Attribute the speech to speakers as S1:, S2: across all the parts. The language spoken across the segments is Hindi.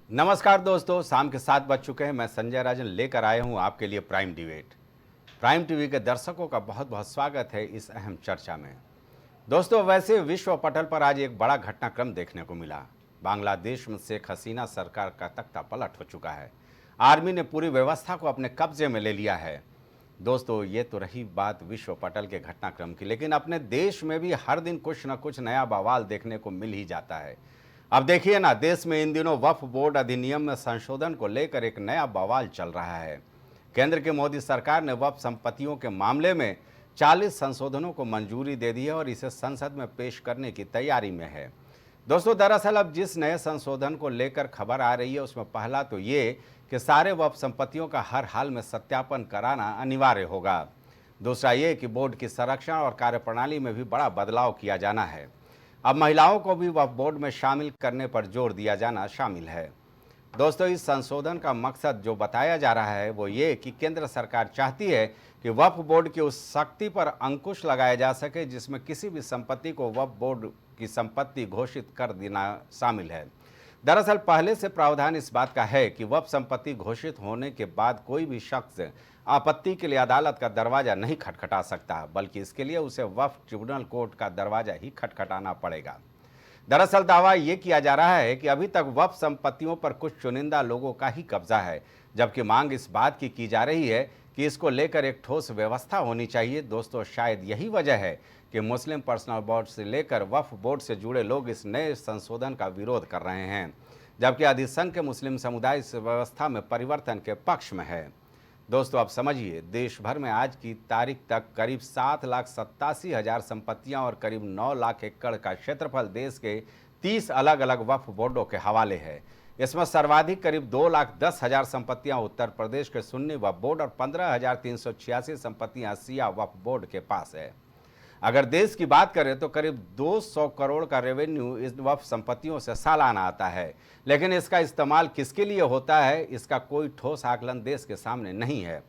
S1: नमस्कार दोस्तों, शाम के 7 बज चुके हैं। मैं संजय राजन लेकर आया हूं आपके लिए प्राइम डिबेट। प्राइम टीवी के दर्शकों का बहुत बहुत स्वागत है इस अहम चर्चा में। दोस्तों, वैसे विश्व पटल पर आज एक बड़ा घटनाक्रम देखने को मिला। बांग्लादेश में शेख हसीना सरकार का तख्ता पलट हो चुका है। आर्मी ने पूरी व्यवस्था को अपने कब्जे में ले लिया है। दोस्तों, ये तो रही बात विश्व पटल के घटनाक्रम की, लेकिन अपने देश में भी हर दिन कुछ न कुछ नया बवाल देखने को मिल ही जाता है। अब देखिए ना, देश में इन दिनों वक्फ बोर्ड अधिनियम में संशोधन को लेकर एक नया बवाल चल रहा है। केंद्र की मोदी सरकार ने वक्फ संपत्तियों के मामले में 40 संशोधनों को मंजूरी दे दी है और इसे संसद में पेश करने की तैयारी में है। दोस्तों, दरअसल अब जिस नए संशोधन को लेकर खबर आ रही है उसमें पहला तो ये कि सारे वक्फ संपत्तियों का हर हाल में सत्यापन कराना अनिवार्य होगा। दूसरा ये कि बोर्ड की संरक्षण और कार्यप्रणाली में भी बड़ा बदलाव किया जाना है। अब महिलाओं को भी वक्फ बोर्ड में शामिल करने पर जोर दिया जाना शामिल है। दोस्तों, इस संशोधन का मकसद जो बताया जा रहा है वो ये कि केंद्र सरकार चाहती है कि वक्फ बोर्ड की उस शक्ति पर अंकुश लगाया जा सके जिसमें किसी भी संपत्ति को वक्फ बोर्ड की संपत्ति घोषित कर देना शामिल है। दरअसल पहले से प्रावधान इस बात का है कि वक्फ संपत्ति घोषित होने के बाद कोई भी शख्स आपत्ति के लिए अदालत का दरवाजा नहीं खटखटा सकता, बल्कि इसके लिए उसे वक्फ ट्रिब्यूनल कोर्ट का दरवाजा ही खटखटाना पड़ेगा। दरअसल दावा ये किया जा रहा है कि अभी तक वक्फ संपत्तियों पर कुछ चुनिंदा लोगों का ही कब्जा है, जबकि मांग इस बात की जा रही है कि इसको लेकर एक ठोस व्यवस्था होनी चाहिए। दोस्तों, शायद यही वजह है कि मुस्लिम पर्सनल बोर्ड से लेकर वक्फ बोर्ड से जुड़े लोग इस नए संशोधन का विरोध कर रहे हैं, जबकि अधिसंख्य मुस्लिम समुदाय इस व्यवस्था में परिवर्तन के पक्ष में है। दोस्तों, अब समझिए, देश भर में आज की तारीख तक करीब 7,87,000 संपत्तियां और करीब 9 लाख एकड़ का क्षेत्रफल देश के 30 अलग अलग वक्फ बोर्डों के हवाले है। इसमें सर्वाधिक करीब 2,10,000 संपत्तियां उत्तर प्रदेश के सुन्नी वक्फ बोर्ड और 15,386 संपत्तियां शिया वक्फ बोर्ड के पास है। अगर देश की बात करें तो करीब 200 करोड़ का रेवेन्यू इस वक्फ संपत्तियों से सालाना आता है, लेकिन इसका इस्तेमाल किसके लिए होता है इसका कोई ठोस आकलन देश के सामने नहीं है।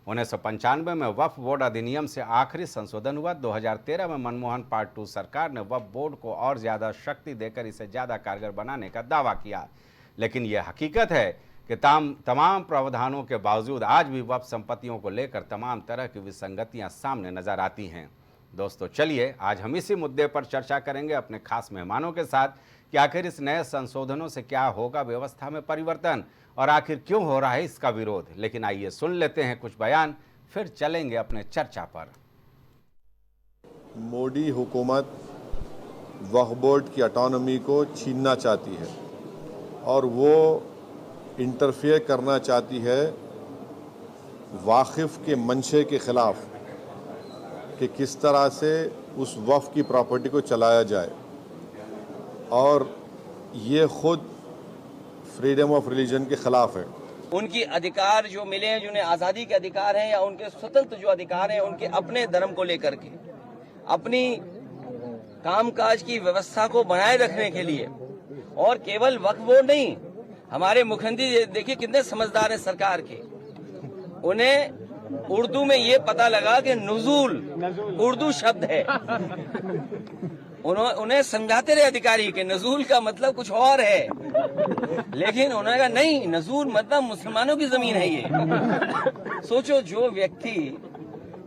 S1: 1995 में वक्फ बोर्ड अधिनियम से आखिरी संशोधन हुआ। 2013 में मनमोहन पार्ट 2 सरकार ने वक्फ बोर्ड को और ज़्यादा शक्ति देकर इसे ज़्यादा कारगर बनाने का दावा किया, लेकिन यह हकीकत है कि तमाम प्रावधानों के बावजूद आज भी वक्फ संपत्तियों को लेकर तमाम तरह की विसंगतियाँ सामने नजर आती हैं। दोस्तों, चलिए आज हम इसी मुद्दे पर चर्चा करेंगे अपने खास मेहमानों के साथ कि आखिर इस नए संशोधनों से क्या होगा व्यवस्था में परिवर्तन और आखिर क्यों हो रहा है इसका विरोध। लेकिन आइए सुन लेते हैं कुछ बयान, फिर चलेंगे अपने चर्चा पर।
S2: मोदी हुकूमत वक्फ बोर्ड की ऑटोनॉमी को छीनना चाहती है और वो इंटरफेयर करना चाहती है वाकिफ के मंशे के खिलाफ कि किस तरह से उस वक्फ की प्रॉपर्टी को चलाया जाए, और ये खुद फ्रीडम ऑफ रिलीजन के खिलाफ है।
S3: उनकी अधिकार जो मिले हैं, जिन्हें आज़ादी के अधिकार हैं या उनके स्वतंत्र जो अधिकार हैं, उनके अपने धर्म को लेकर के अपनी कामकाज की व्यवस्था को बनाए रखने के लिए, और केवल वक्फ बोर्ड नहीं, हमारे मुख्यमंत्री देखिए कितने समझदार हैं सरकार के। उन्हें उर्दू में ये पता लगा कि नुज़ूल उर्दू शब्द है। उन्हें समझाते रहे अधिकारी के नुज़ूल का मतलब कुछ और है, लेकिन उन्होंने कहा नहीं, नुज़ूल मतलब मुसलमानों की जमीन है ये। सोचो, जो व्यक्ति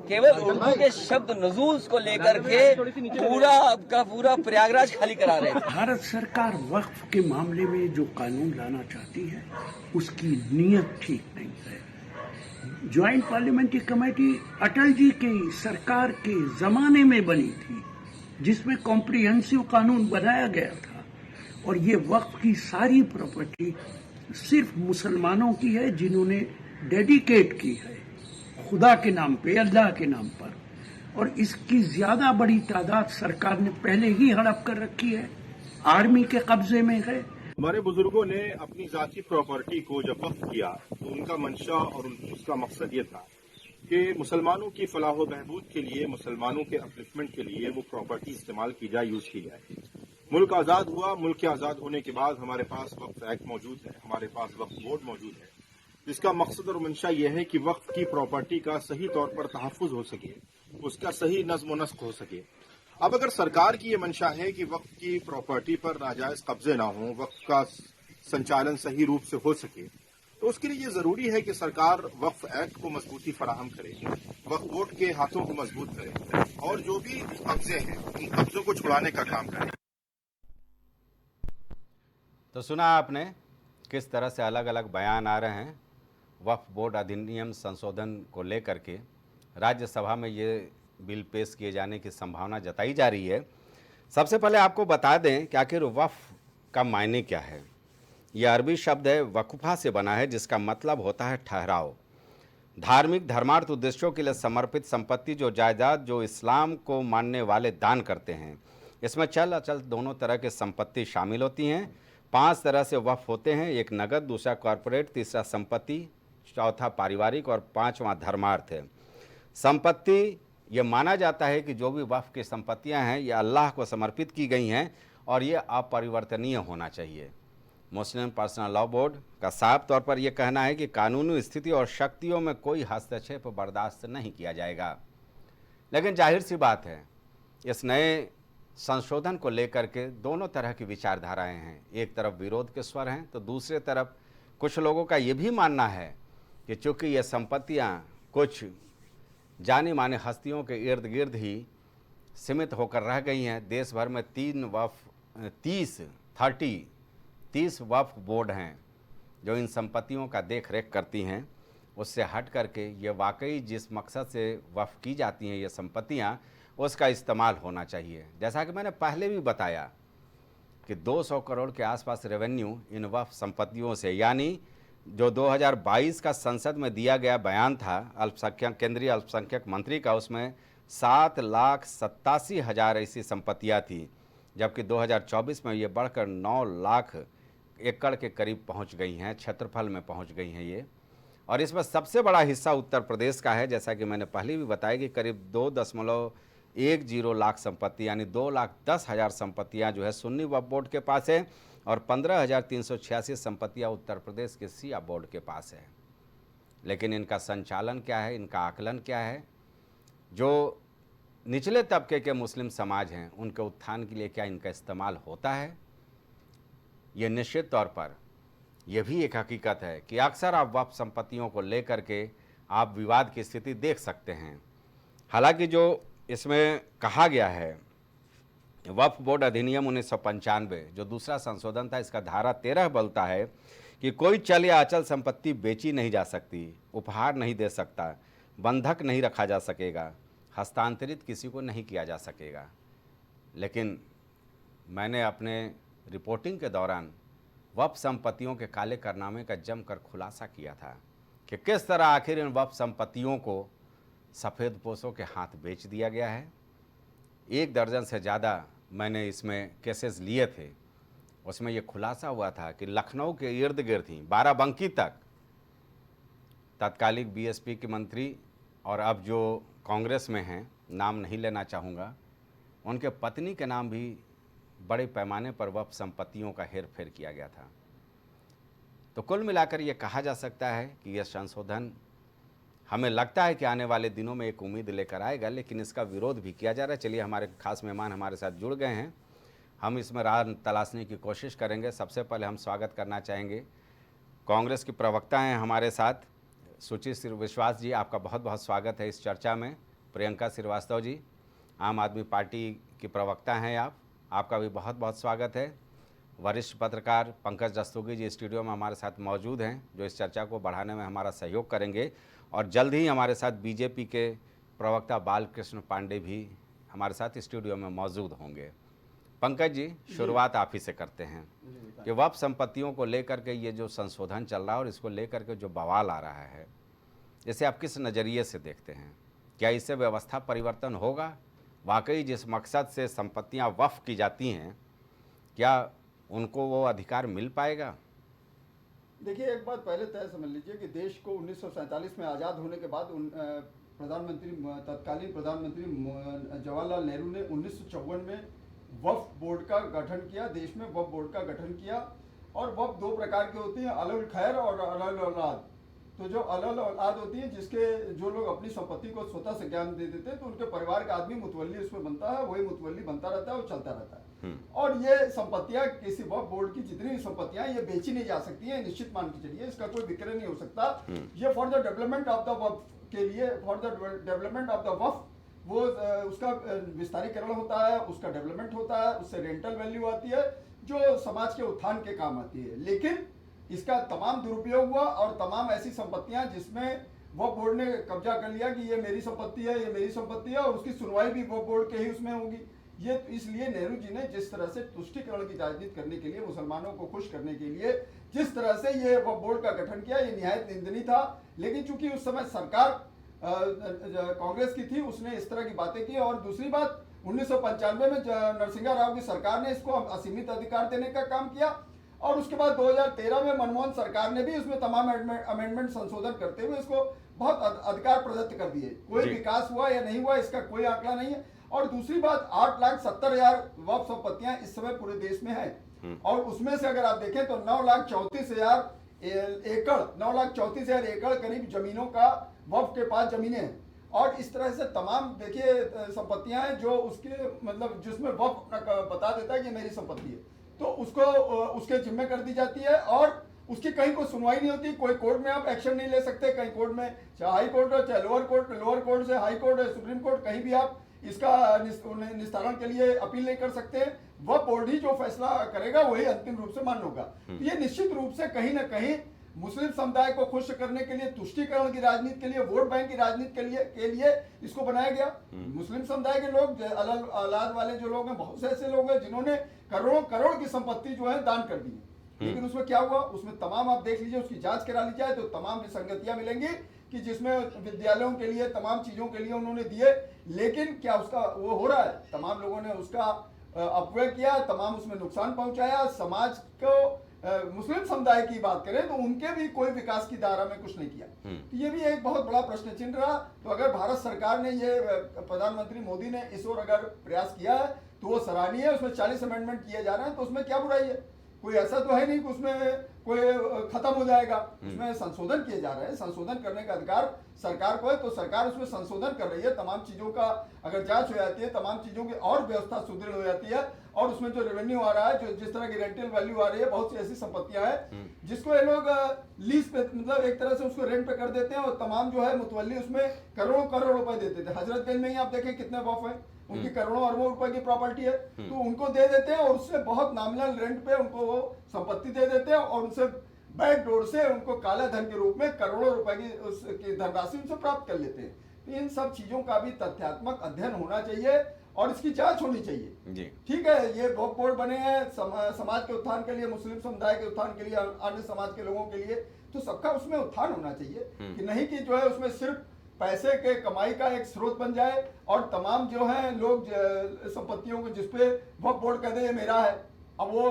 S3: केवल उर्दू के शब्द नुज़ूल को लेकर के पूरा का पूरा प्रयागराज खाली करा रहे थे।
S4: भारत सरकार वक्फ के मामले में जो कानून लाना चाहती है उसकी नीयत ठीक नहीं है। Joint parliamentary committee Atal ji की सरकार के जमाने में बनी थी, जिसमें कॉम्प्रिहेंसिव कानून बनाया गया था, और ये वक्फ की सारी प्रॉपर्टी सिर्फ मुसलमानों की है जिन्होंने डेडिकेट की है खुदा के नाम पे, अल्लाह के नाम पर, और इसकी ज्यादा बड़ी तादाद सरकार ने पहले ही हड़प कर रखी है, आर्मी के कब्जे में है।
S5: हमारे बुजुर्गों ने अपनी जाती प्रॉपर्टी को जब वक्फ किया तो उनका मंशा और उसका मकसद ये था कि मुसलमानों की फलाह व बहबूद के लिए, मुसलमानों के अपलिफ्टमेंट के लिए वो प्रॉपर्टी इस्तेमाल की जाए, यूज की जाए। मुल्क आज़ाद हुआ। मुल्क के आज़ाद होने के बाद हमारे पास वक्फ एक्ट मौजूद है, हमारे पास वक्फ बोर्ड मौजूद है, जिसका मकसद और मंशा यह है कि वक्फ की प्रॉपर्टी का सही तौर पर तहफ़्फ़ुज़ हो सके, उसका सही नज़्म व नस्क हो सके। अब अगर सरकार की ये मंशा है कि वक्फ की प्रॉपर्टी पर नाजायज कब्जे ना हो, वक्फ का संचालन सही रूप से हो सके, तो उसके लिए ये जरूरी है कि सरकार वक्फ एक्ट को मजबूती फराहम करे, वक्फ बोर्ड के हाथों को मजबूत करे और जो भी कब्जे हैं उन कब्जों को छुड़ाने का काम करे।
S1: तो सुना आपने किस तरह से अलग अलग बयान आ रहे हैं वक्फ बोर्ड अधिनियम संशोधन को लेकर के। राज्यसभा में ये बिल पेश किए जाने की संभावना जताई जा रही है। सबसे पहले आपको बता दें कि आखिर वक्फ का मायने क्या है। यह अरबी शब्द है, वक्फा से बना है, जिसका मतलब होता है ठहराव। धार्मिक धर्मार्थ उद्देश्यों के लिए समर्पित संपत्ति, जो जायदाद जो इस्लाम को मानने वाले दान करते हैं। इसमें चल अचल दोनों तरह की संपत्ति शामिल होती हैं। 5 तरह से वक्फ होते हैं, एक नगद, दूसरा कॉरपोरेट, तीसरा संपत्ति, चौथा पारिवारिक और 5वां धर्मार्थ है। संपत्ति ये माना जाता है कि जो भी वक्फ की संपत्तियां हैं ये अल्लाह को समर्पित की गई हैं और ये अपरिवर्तनीय होना चाहिए। मुस्लिम पर्सनल लॉ बोर्ड का साफ तौर पर यह कहना है कि कानूनी स्थिति और शक्तियों में कोई हस्तक्षेप बर्दाश्त नहीं किया जाएगा। लेकिन जाहिर सी बात है, इस नए संशोधन को लेकर के दोनों तरह की विचारधाराएं हैं। एक तरफ विरोध के स्वर हैं तो दूसरे तरफ कुछ लोगों का ये भी मानना है कि चूँकि ये संपत्तियां कुछ जानी माने हस्तियों के इर्द गिर्द ही सीमित होकर रह गई हैं। देश भर में 30 वक्फ बोर्ड हैं जो इन संपत्तियों का देख रेख करती हैं। उससे हट करके ये वाकई जिस मकसद से वक्फ की जाती हैं ये संपत्तियाँ, उसका इस्तेमाल होना चाहिए। जैसा कि मैंने पहले भी बताया कि 200 करोड़ के आसपास रेवेन्यू इन वक्फ संपत्तियों से, यानी जो 2022 का संसद में दिया गया बयान था केंद्रीय अल्पसंख्यक मंत्री का, उसमें 7,87,000 ऐसी संपत्तियाँ थी, जबकि 2024 में ये बढ़कर 9 लाख एकड़ के करीब पहुंच गई हैं, क्षेत्रफल में पहुंच गई हैं ये। और इसमें सबसे बड़ा हिस्सा उत्तर प्रदेश का है। जैसा कि मैंने पहले भी बताया कि करीब 2.10 लाख संपत्ति यानी 2,10,000 संपत्तियां जो है सुन्नी वक्फ बोर्ड के पास है और 15,386 संपत्तियां उत्तर प्रदेश के शिया बोर्ड के पास है। लेकिन इनका संचालन क्या है, इनका आकलन क्या है? जो निचले तबके के मुस्लिम समाज हैं उनके उत्थान के लिए क्या इनका इस्तेमाल होता है? ये निश्चित तौर पर यह भी एक हकीकत है कि अक्सर आप वक्फ संपत्तियों को लेकर के आप विवाद की स्थिति देख सकते हैं। हालांकि जो इसमें कहा गया है वक्फ बोर्ड अधिनियम 1995 जो दूसरा संशोधन था, इसका धारा 13 बोलता है कि कोई चल या अचल संपत्ति बेची नहीं जा सकती, उपहार नहीं दे सकता, बंधक नहीं रखा जा सकेगा, हस्तांतरित किसी को नहीं किया जा सकेगा। लेकिन मैंने अपने रिपोर्टिंग के दौरान वक्फ संपत्तियों के काले कारनामे का जमकर खुलासा किया था कि किस तरह आखिर इन वक्फ संपत्तियों को सफ़ेद पोशों के हाथ बेच दिया गया है। 1 दर्जन से ज़्यादा मैंने इसमें केसेस लिए थे। उसमें यह खुलासा हुआ था कि लखनऊ के इर्द गिर्द ही बाराबंकी तक तत्कालिक बीएसपी के मंत्री और अब जो कांग्रेस में हैं, नाम नहीं लेना चाहूँगा, उनके पत्नी के नाम भी बड़े पैमाने पर वक्फ संपत्तियों का हेर फेर किया गया था। तो कुल मिलाकर ये कहा जा सकता है कि यह संशोधन हमें लगता है कि आने वाले दिनों में एक उम्मीद लेकर आएगा, लेकिन इसका विरोध भी किया जा रहा है। चलिए, हमारे खास मेहमान हमारे साथ जुड़ गए हैं, हम इसमें राह तलाशने की कोशिश करेंगे। सबसे पहले हम स्वागत करना चाहेंगे, कांग्रेस की प्रवक्ता हैं हमारे साथ सुचि विश्वास जी, आपका बहुत बहुत स्वागत है इस चर्चा में। प्रियंका श्रीवास्तव जी, आम आदमी पार्टी की प्रवक्ता हैं आप, आपका भी बहुत बहुत स्वागत है। वरिष्ठ पत्रकार पंकज रस्तोगी जी स्टूडियो में हमारे साथ मौजूद हैं, जो इस चर्चा को बढ़ाने में हमारा सहयोग करेंगे। और जल्द ही हमारे साथ बीजेपी के प्रवक्ता बालकृष्ण पांडे भी हमारे साथ स्टूडियो में मौजूद होंगे। पंकज जी, शुरुआत आप ही से करते हैं कि वक्फ संपत्तियों को लेकर के ये जो संशोधन चल रहा है और इसको लेकर के जो बवाल आ रहा है, इसे आप किस नज़रिए से देखते हैं? क्या इससे व्यवस्था परिवर्तन होगा? वाकई जिस मकसद से संपत्तियां वक्फ की जाती हैं, क्या उनको वो अधिकार मिल पाएगा?
S6: देखिए, एक बात पहले तय समझ लीजिए कि देश को 1947 में आज़ाद होने के बाद तत्कालीन प्रधानमंत्री जवाहरलाल नेहरू ने 1954 में वक्फ बोर्ड का गठन किया। देश में वक्फ बोर्ड का गठन किया। और वक्फ 2 प्रकार के होती हैं, अलल खैर और अलल औलाद। तो जो अलल औलाद होती है, जिसके जो लोग अपनी संपत्ति को स्वतः से ज्ञान दे देते हैं, तो उनके परिवार का आदमी मुतवल्ली उसमें बनता है, वही मुतवल्ली बनता रहता है और चलता रहता है। और ये संपत्तियां किसी वक्फ बोर्ड की जितनी भी संपत्तियां ये बेची नहीं जा सकती हैं, निश्चित मान के चलिए, इसका कोई विक्रय नहीं हो सकता। ये for the development of the वक्फ के लिए, for the development of the वक्फ, वो उसका विस्तारीकरण होता है, उसका डेवलपमेंट होता है, उससे रेंटल वैल्यू आती है जो समाज के उत्थान के काम आती है। लेकिन इसका तमाम दुरुपयोग हुआ और तमाम ऐसी संपत्तियां जिसमें वक्फ बोर्ड ने कब्जा कर लिया कि ये मेरी संपत्ति है, ये मेरी संपत्ति है, और उसकी सुनवाई भी वक्फ बोर्ड के ही उसमें होगी। ये इसलिए नेहरू जी ने जिस तरह से तुष्टीकरण की राजनीति करने के लिए, मुसलमानों को खुश करने के लिए जिस तरह से ये वक्फ बोर्ड का गठन किया, ये निहायत निंदनीय था। लेकिन चूंकि उस समय सरकार कांग्रेस की थी, उसने इस तरह की बातें की। और दूसरी बात, 1995 में नरसिंहा राव की सरकार ने इसको असीमित अधिकार देने का काम किया, और उसके बाद 2013 में मनमोहन सरकार ने भी इसमें तमाम अमेंडमेंट संशोधन करते हुए इसको बहुत अधिकार प्रदत्त कर दिए। कोई विकास हुआ या नहीं हुआ इसका कोई आंकड़ा नहीं है। और दूसरी बात, 8,70,000 वक्फ संपत्तियां इस समय पूरे देश में है, और उसमें से अगर आप देखें तो 9,34,000 एकड़, 9,34,000 एकड़ करीब जमीनों का वक्फ के पास जमीनें हैं। और इस तरह से तमाम देखिए संपत्तियां हैं जो उसके मतलब जिसमें वक्फ बता देता है कि मेरी संपत्ति है, तो उसको उसके जिम्मे कर दी जाती है, और उसकी कहीं कोई सुनवाई नहीं होती। कोई कोर्ट में आप एक्शन नहीं ले सकते, कहीं कोर्ट में, चाहे हाई कोर्ट हो चाहे लोअर कोर्ट से हाई कोर्ट है, सुप्रीम कोर्ट, कहीं भी आप इसका निस्तारण के लिए अपील नहीं कर सकते। वह बोर्ड ही जो फैसला करेगा वही अंतिम रूप से मान्य होगा। तो ये निश्चित रूप से कहीं ना कहीं मुस्लिम समुदाय को खुश करने के लिए, तुष्टीकरण की राजनीति के लिए, वोट बैंक की राजनीति के लिए इसको बनाया गया। मुस्लिम समुदाय के लोग, औलाद वाले जो लोग हैं, बहुत से ऐसे लोग हैं जिन्होंने करोड़ों करोड़ की संपत्ति जो है दान कर दी। लेकिन उसमें क्या हुआ, उसमें तमाम आप देख लीजिए, उसकी जांच करा ली जाए तो तमाम विसंगतियां मिलेंगी कि जिसमें विद्यालयों के लिए, तमाम चीजों के लिए उन्होंने दिए, लेकिन क्या उसका वो हो रहा है? तमाम लोगों ने उसका अपव्यय किया, तमाम उसमें नुकसान पहुंचाया समाज को। मुस्लिम समुदाय की बात करें तो उनके भी कोई विकास की धारा में कुछ नहीं किया। तो ये भी एक बहुत बड़ा प्रश्न चिन्ह रहा। तो अगर भारत सरकार ने ये, प्रधानमंत्री मोदी ने इस ओर अगर प्रयास किया है तो वो सराहनीय है। उसमें 40 अमेंडमेंट किए जा रहे हैं, तो उसमें क्या बुराई है? कोई ऐसा तो है नहीं कि उसमें कोई खत्म हो जाएगा। उसमें संशोधन किए जा रहे हैं, संशोधन करने का अधिकार सरकार को है, तो सरकार उसमें संशोधन कर रही है। तमाम चीजों का अगर जांच हो जाती है, तमाम चीजों की और व्यवस्था सुदृढ़ हो जाती है, और उसमें जो रेवेन्यू आ रहा है, जो जिस तरह की रेंटल वैल्यू आ रही है, बहुत सी ऐसी संपत्तियां हैं जिसको ये लोग लीज पे, मतलब एक तरह से उसको रेंट पे कर देते हैं, और तमाम जो है मुतवल्ली उसमें करोड़ों करोड़ रुपए देते थे। हजरतगंज में ही आप देखें कितने वक्फ है, उनकी करोड़ों अरबों रुपए की प्रॉपर्टी है, तो उनको दे देते हैं, और उससे बहुत नॉमिनल रेंट पे उनको वो संपत्ति दे देते हैं, और उनसे बैक डोर से उनको काला धन के रूप में करोड़ों रुपए की धनराशि उनसे प्राप्त कर लेते हैं। तो इन सब चीजों का भी तथ्यात्मक अध्ययन होना चाहिए और इसकी जांच होनी चाहिए। ठीक है, ये वक्फ बोर्ड बने हैं समाज के उत्थान के लिए, मुस्लिम समुदाय के उत्थान के लिए, अन्य समाज के लोगों के लिए, तो सबका उसमें उत्थान होना चाहिए कि नहीं कि जो है उसमें सिर्फ पैसे के कमाई का एक स्रोत बन जाए, और तमाम जो है लोग संपत्तियों को जिसपे वक्फ बोर्ड कह दे ये मेरा है, अब वो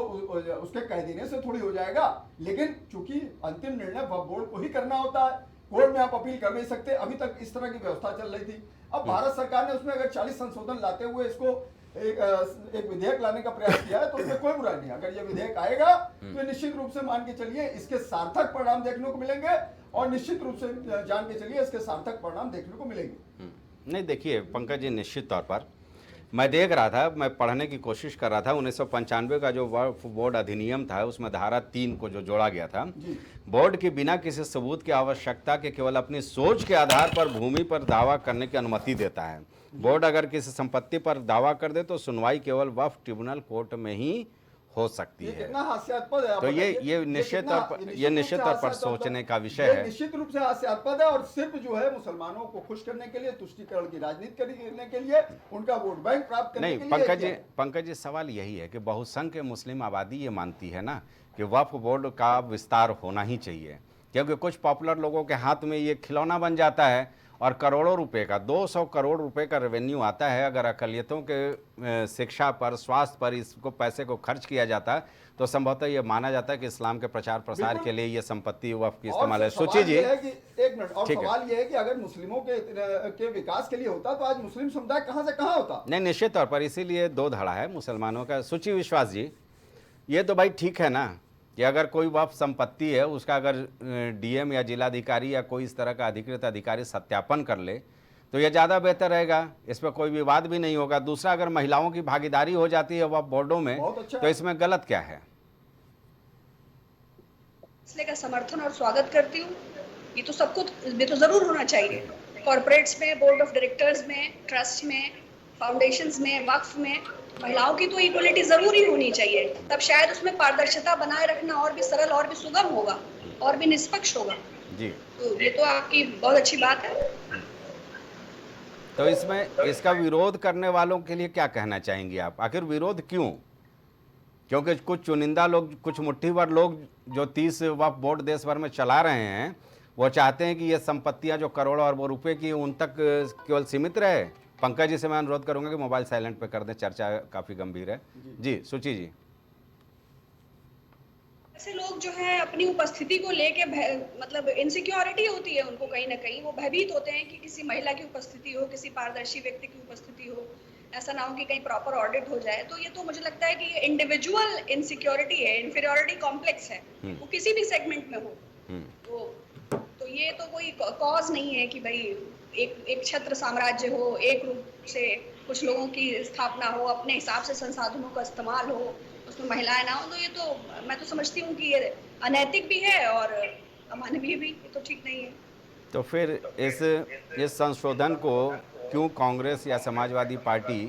S6: उसके कह देने से थोड़ी हो जाएगा। लेकिन चूंकि अंतिम निर्णय वक्फ बोर्ड को ही करना होता है, कोर्ट में आप अपील कर नहीं सकते। अभी तक इस तरह की व्यवस्था चल रही थी। अब भारत सरकार ने उसमें अगर 40 संशोधन लाते हुए इसको एक विधेयक लाने का प्रयास किया है, तो उसमें कोई बुराई नहीं। अगर ये विधेयक आएगा तो निश्चित रूप से मान के चलिए इसके सार्थक परिणाम देखने को मिलेंगे, और निश्चित रूप से जान के चलिए इसके सार्थक परिणाम देखने को मिलेंगे।
S1: नहीं, देखिए पंकज जी, निश्चित तौर पर मैं देख रहा था, मैं पढ़ने की कोशिश कर रहा था, 1995 का जो वक्फ बोर्ड अधिनियम था उसमें धारा 3 को जो जोड़ा गया था, बोर्ड की बिना किसी सबूत की आवश्यकता के केवल अपनी सोच के आधार पर भूमि पर दावा करने की अनुमति देता है। बोर्ड अगर किसी संपत्ति पर दावा कर दे तो सुनवाई केवल वक्फ ट्रिब्यूनल कोर्ट में ही हो सकती है।
S6: कितना हास्यास्पद है।
S1: तो ये निश्चित तौर पर सोचने का विषय है।
S6: निश्चित रूप से हास्यास्पद है, और सिर्फ जो है मुसलमानों को खुश करने के लिए, तुष्टीकरण की राजनीति करने के लिए, उनका वोट बैंक प्राप्त करने के लिए।
S1: नहीं पंकज जी, सवाल यही है कि बहुसंख्य मुस्लिम आबादी ये मानती है ना कि वक्फ बोर्ड का विस्तार होना ही चाहिए, क्योंकि कुछ पॉपुलर लोगों के हाथ में ये खिलौना बन जाता है और करोड़ों रुपए का, 200 करोड़ रुपए का रेवेन्यू आता है। अगर अकलियतों के शिक्षा पर, स्वास्थ्य पर इसको पैसे को खर्च किया जाता है तो संभवतः ये माना जाता है कि इस्लाम के प्रचार प्रसार के लिए ये संपत्ति वक्फ की इस्तेमाल है। सोचिए जी,
S6: एक मिनट, और सवाल ये है कि अगर मुस्लिमों के विकास के लिए होता तो आज मुस्लिम समुदाय कहां से कहां होता।
S1: नहीं, निश्चित तौर पर इसीलिए दो धड़ा है मुसलमानों का। सुचि विश्वास जी, ये तो भाई ठीक है ना कि अगर कोई वक्फ संपत्ति है उसका अगर डीएम या जिलाधिकारी या कोई इस तरह का अधिकृत अधिकारी सत्यापन कर ले तो यह ज़्यादा बेहतर रहेगा, इस पर कोई विवाद भी नहीं होगा। दूसरा, अगर महिलाओं की भागीदारी हो जाती है वक्फ बोर्डों में,
S6: बहुत अच्छा
S1: तो इसमें गलत क्या है?
S7: फैसले का समर्थन और स्वागत करती हूँ। ये तो सबको, ये तो जरूर होना चाहिए। कॉर्पोरेट्स में, बोर्ड ऑफ डायरेक्टर्स में, ट्रस्ट में, फाउंडेशंस में, वक्फ में महिलाओं की तो इक्वलिटी जरूरी होनी चाहिए। तब शायद उसमें पारदर्शिता बनाए रखना और भी सरल और भी सुगम होगा और भी निष्पक्ष होगा।
S1: जी,
S7: तो ये तो आपकी बहुत अच्छी बात है।
S1: तो इसमें इसका विरोध करने वालों के लिए क्या कहना चाहेंगी आप? आखिर विरोध क्यों? क्योंकि कुछ चुनिंदा लोग, कुछ मुट्ठी भर लोग जो 30 वक्फ बोर्ड देश भर में चला रहे हैं, वो चाहते हैं कि ये संपत्तियां जो करोड़ों अरबों रुपए की उन तक केवल सीमित रहे। पंकज जी से मैं अनुरोध करूंगा कि मोबाइल साइलेंट पे कर दें, चर्चा काफ़ी गंभीर है। जी सुची जी।
S7: ऐसे लोग जो है अपनी उपस्थिति को लेके मतलब इनसिक्योरिटी होती है उनको, कहीं ना कहीं वो भयभीत होते हैं कि किसी महिला की उपस्थिति हो, किसी पारदर्शी व्यक्ति की उपस्थिति हो, ऐसा ना हो कि कहीं प्रॉपर ऑडिट हो जाए। तो ये तो मुझे लगता है कि ये इंडिविजुअल इनसिक्योरिटी है, इन्फीरियोरिटी कॉम्प्लेक्स है, वो किसी भी सेगमेंट में हो। तो ये तो कोई कॉज नहीं है कि भाई एक छत्र साम्राज्य हो, एक रूप से कुछ लोगों की स्थापना हो, अपने हिसाब से संसाधनों का इस्तेमाल हो, उसमें महिलाएं ना हो। तो ये तो मैं तो समझती हूँ कि ये अनैतिक भी है और अमानवीय भी, ये तो ठीक नहीं है।
S1: तो फिर इस संशोधन को क्यों कांग्रेस या समाजवादी पार्टी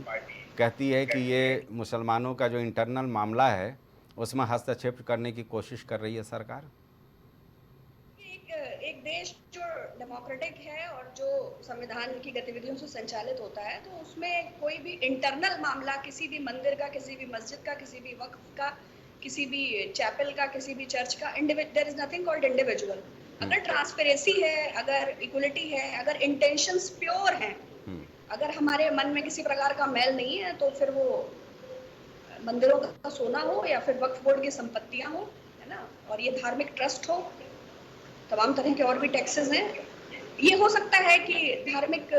S1: कहती है कि ये मुसलमानों का जो इंटरनल मामला है उसमें हस्तक्षेप करने की कोशिश कर रही है सरकार?
S7: एक देश जो डेमोक्रेटिक है और जो संविधान की गतिविधियों से संचालित होता है, तो उसमें कोई भी इंटरनल मामला किसी भी मंदिर का, किसी भी मस्जिद का, किसी भी वक्फ का, किसी भी चैपल का, किसी भी चर्च का, there is nothing called individual. अगर ट्रांसपेरेंसी है, अगर इक्वलिटी है, अगर इंटेंशंस प्योर हैं, अगर हमारे मन में किसी प्रकार का मैल नहीं है, तो फिर वो मंदिरों का सोना हो या फिर वक्फ बोर्ड की संपत्तियां हो, है ना, और ये धार्मिक ट्रस्ट हो, तमाम तरह के और भी टैक्सेस हैं। ये हो सकता है कि धार्मिक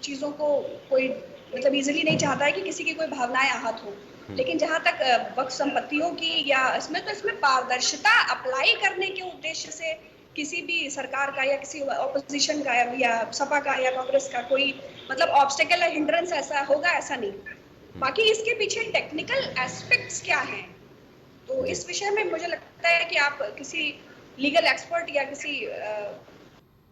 S7: चीज़ों को कोई मतलब इजीली नहीं चाहता है कि किसी की कोई भावनाएं आहत हो, लेकिन जहाँ तक वक्फ संपत्तियों की या इसमें पारदर्शिता अप्लाई करने के उद्देश्य से किसी भी सरकार का या किसी ऑपोजिशन का या सपा का या कांग्रेस का कोई मतलब ऑब्स्टेकल या हिंड्रेंस ऐसा होगा, ऐसा नहीं। बाकी इसके पीछे टेक्निकल एस्पेक्ट्स क्या हैं, तो इस विषय में मुझे लगता है कि आप किसी लीगल एक्सपर्ट या किसी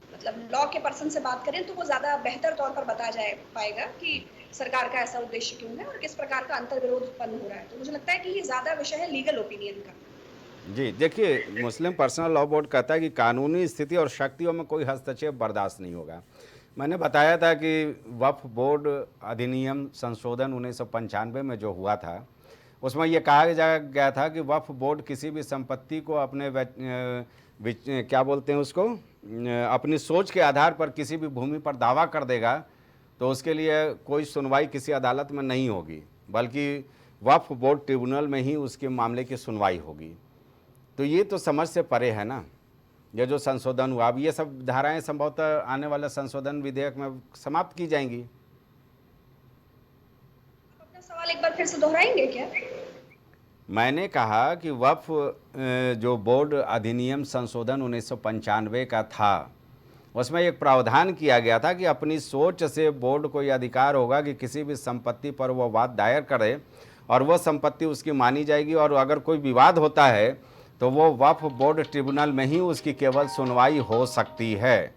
S7: मतलब लॉ के पर्सन से बात करें तो वो ज्यादा बेहतर तौर पर बता पाएगा कि सरकार का ऐसा उद्देश्य क्यों है और किस प्रकार का अंतर्विरोध उत्पन्न हो रहा है। तो मुझे लगता है कि ये ज्यादा विषय है लीगल ओपिनियन का।
S1: जी देखिए, मुस्लिम पर्सनल लॉ बोर्ड कहता है कि कानूनी स्थिति और शक्तियों में कोई हस्तक्षेप बर्दाश्त नहीं होगा। मैंने बताया था कि वक्फ बोर्ड अधिनियम संशोधन 1995 में जो हुआ था, उसमें यह कहा गया था कि वक्फ बोर्ड किसी भी संपत्ति को अपने क्या बोलते हैं उसको, अपनी सोच के आधार पर किसी भी भूमि पर दावा कर देगा तो उसके लिए कोई सुनवाई किसी अदालत में नहीं होगी, बल्कि वक्फ बोर्ड ट्रिब्यूनल में ही उसके मामले की सुनवाई होगी। तो ये तो समझ से परे है ना, ये जो संशोधन हुआ। अब ये सब धाराएं संभवतः आने वाले संशोधन विधेयक में समाप्त की जाएंगी।
S7: अपना सवाल एक बार फिर से दोहराएंगे क्या?
S1: मैंने कहा कि वक्फ जो बोर्ड अधिनियम संशोधन 1995 का था, उसमें एक प्रावधान किया गया था कि अपनी सोच से बोर्ड को यह अधिकार होगा कि किसी भी संपत्ति पर वो वाद दायर करे और वह संपत्ति उसकी मानी जाएगी, और अगर कोई विवाद होता है तो वो वक्फ बोर्ड ट्रिब्यूनल में ही उसकी केवल सुनवाई हो सकती है,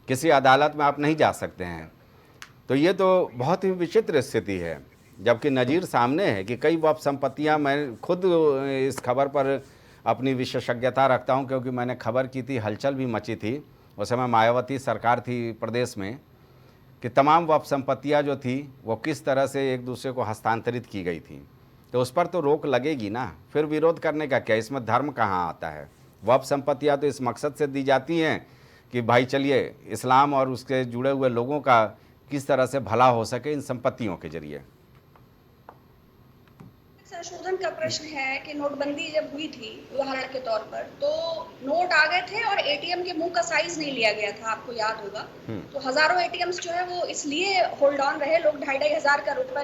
S1: किसी अदालत में आप नहीं जा सकते हैं। तो ये तो बहुत ही विचित्र स्थिति है, जबकि नज़ीर सामने है कि कई वक्फ संपत्तियां, मैं खुद इस खबर पर अपनी विशेषज्ञता रखता हूं क्योंकि मैंने खबर की थी, हलचल भी मची थी उस समय, मायावती सरकार थी प्रदेश में, कि तमाम वक्फ संपत्तियां जो थी वो किस तरह से एक दूसरे को हस्तांतरित की गई थी। तो उस पर तो रोक लगेगी ना, फिर विरोध करने का क्या, इसमें धर्म कहाँ आता है? वक्फ संपत्तियां तो इस मकसद से दी जाती हैं कि भाई चलिए इस्लाम और उसके जुड़े हुए लोगों का किस तरह से भला हो सके इन संपत्तियों के जरिए।
S7: संशोधन का प्रश्न है कि नोटबंदी जब हुई थी उदाहरण के तौर पर, तो नोट आ गए थे और एटीएम के मुंह का साइज नहीं लिया गया था, आपको याद होगा। तो हजारों एटीएम्स जो है वो इसलिए होल्ड ऑन रहे, लोग 2,500 का रुपए,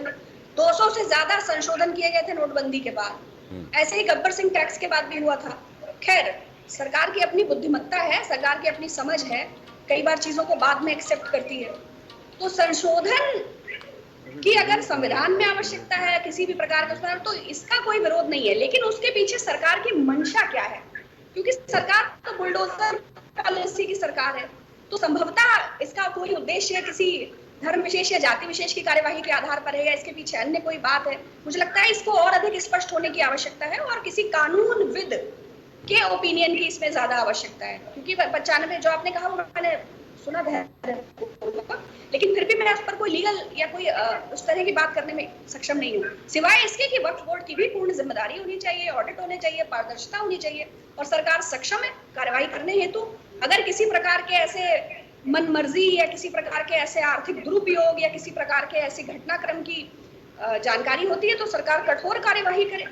S7: 200 से ज्यादा संशोधन किए गए थे नोटबंदी के बाद। ऐसे ही गब्बर सिंह टैक्स के बाद भी हुआ था। खैर, सरकार की अपनी बुद्धिमत्ता है, सरकार की अपनी समझ है, कई बार चीजों को बाद में एक्सेप्ट करती है। तो संशोधन की अगर संविधान में आवश्यकता है किसी भी प्रकार का उसमें, तो इसका कोई विरोध नहीं है, लेकिन उसके पीछे सरकार की मंशा क्या है, क्योंकि सरकार तो बुलडोजर पॉलिसी की सरकार है, तो संभवतः इसका कोई उद्देश्य किसी धर्म विशेष या जाति विशेष की कार्यवाही के आधार पर है, या इसके पीछे अन्य कोई बात है। मुझे लगता है इसको और अधिक स्पष्ट होने की आवश्यकता है, और किसी कानूनविद के ओपिनियन की इसमें ज्यादा आवश्यकता है, क्योंकि 95 जो आपने कहा वो मैंने सुना है, लेकिन फिर भी मैं उस पर कोई लीगल या कोई उस तरह की बात करने में सक्षम नहीं हूँ, सिवाय इसके कि वक्फ बोर्ड की भी पूर्ण जिम्मेदारी होनी चाहिए, ऑडिट होने चाहिए, पारदर्शिता होनी चाहिए, और सरकार सक्षम है कार्रवाई करने हेतु। अगर किसी प्रकार के ऐसे मनमर्जी या किसी प्रकार के ऐसे आर्थिक दुरुपयोग या किसी प्रकार के ऐसे घटनाक्रम की जानकारी होती है तो सरकार कठोर कार्यवाही करे,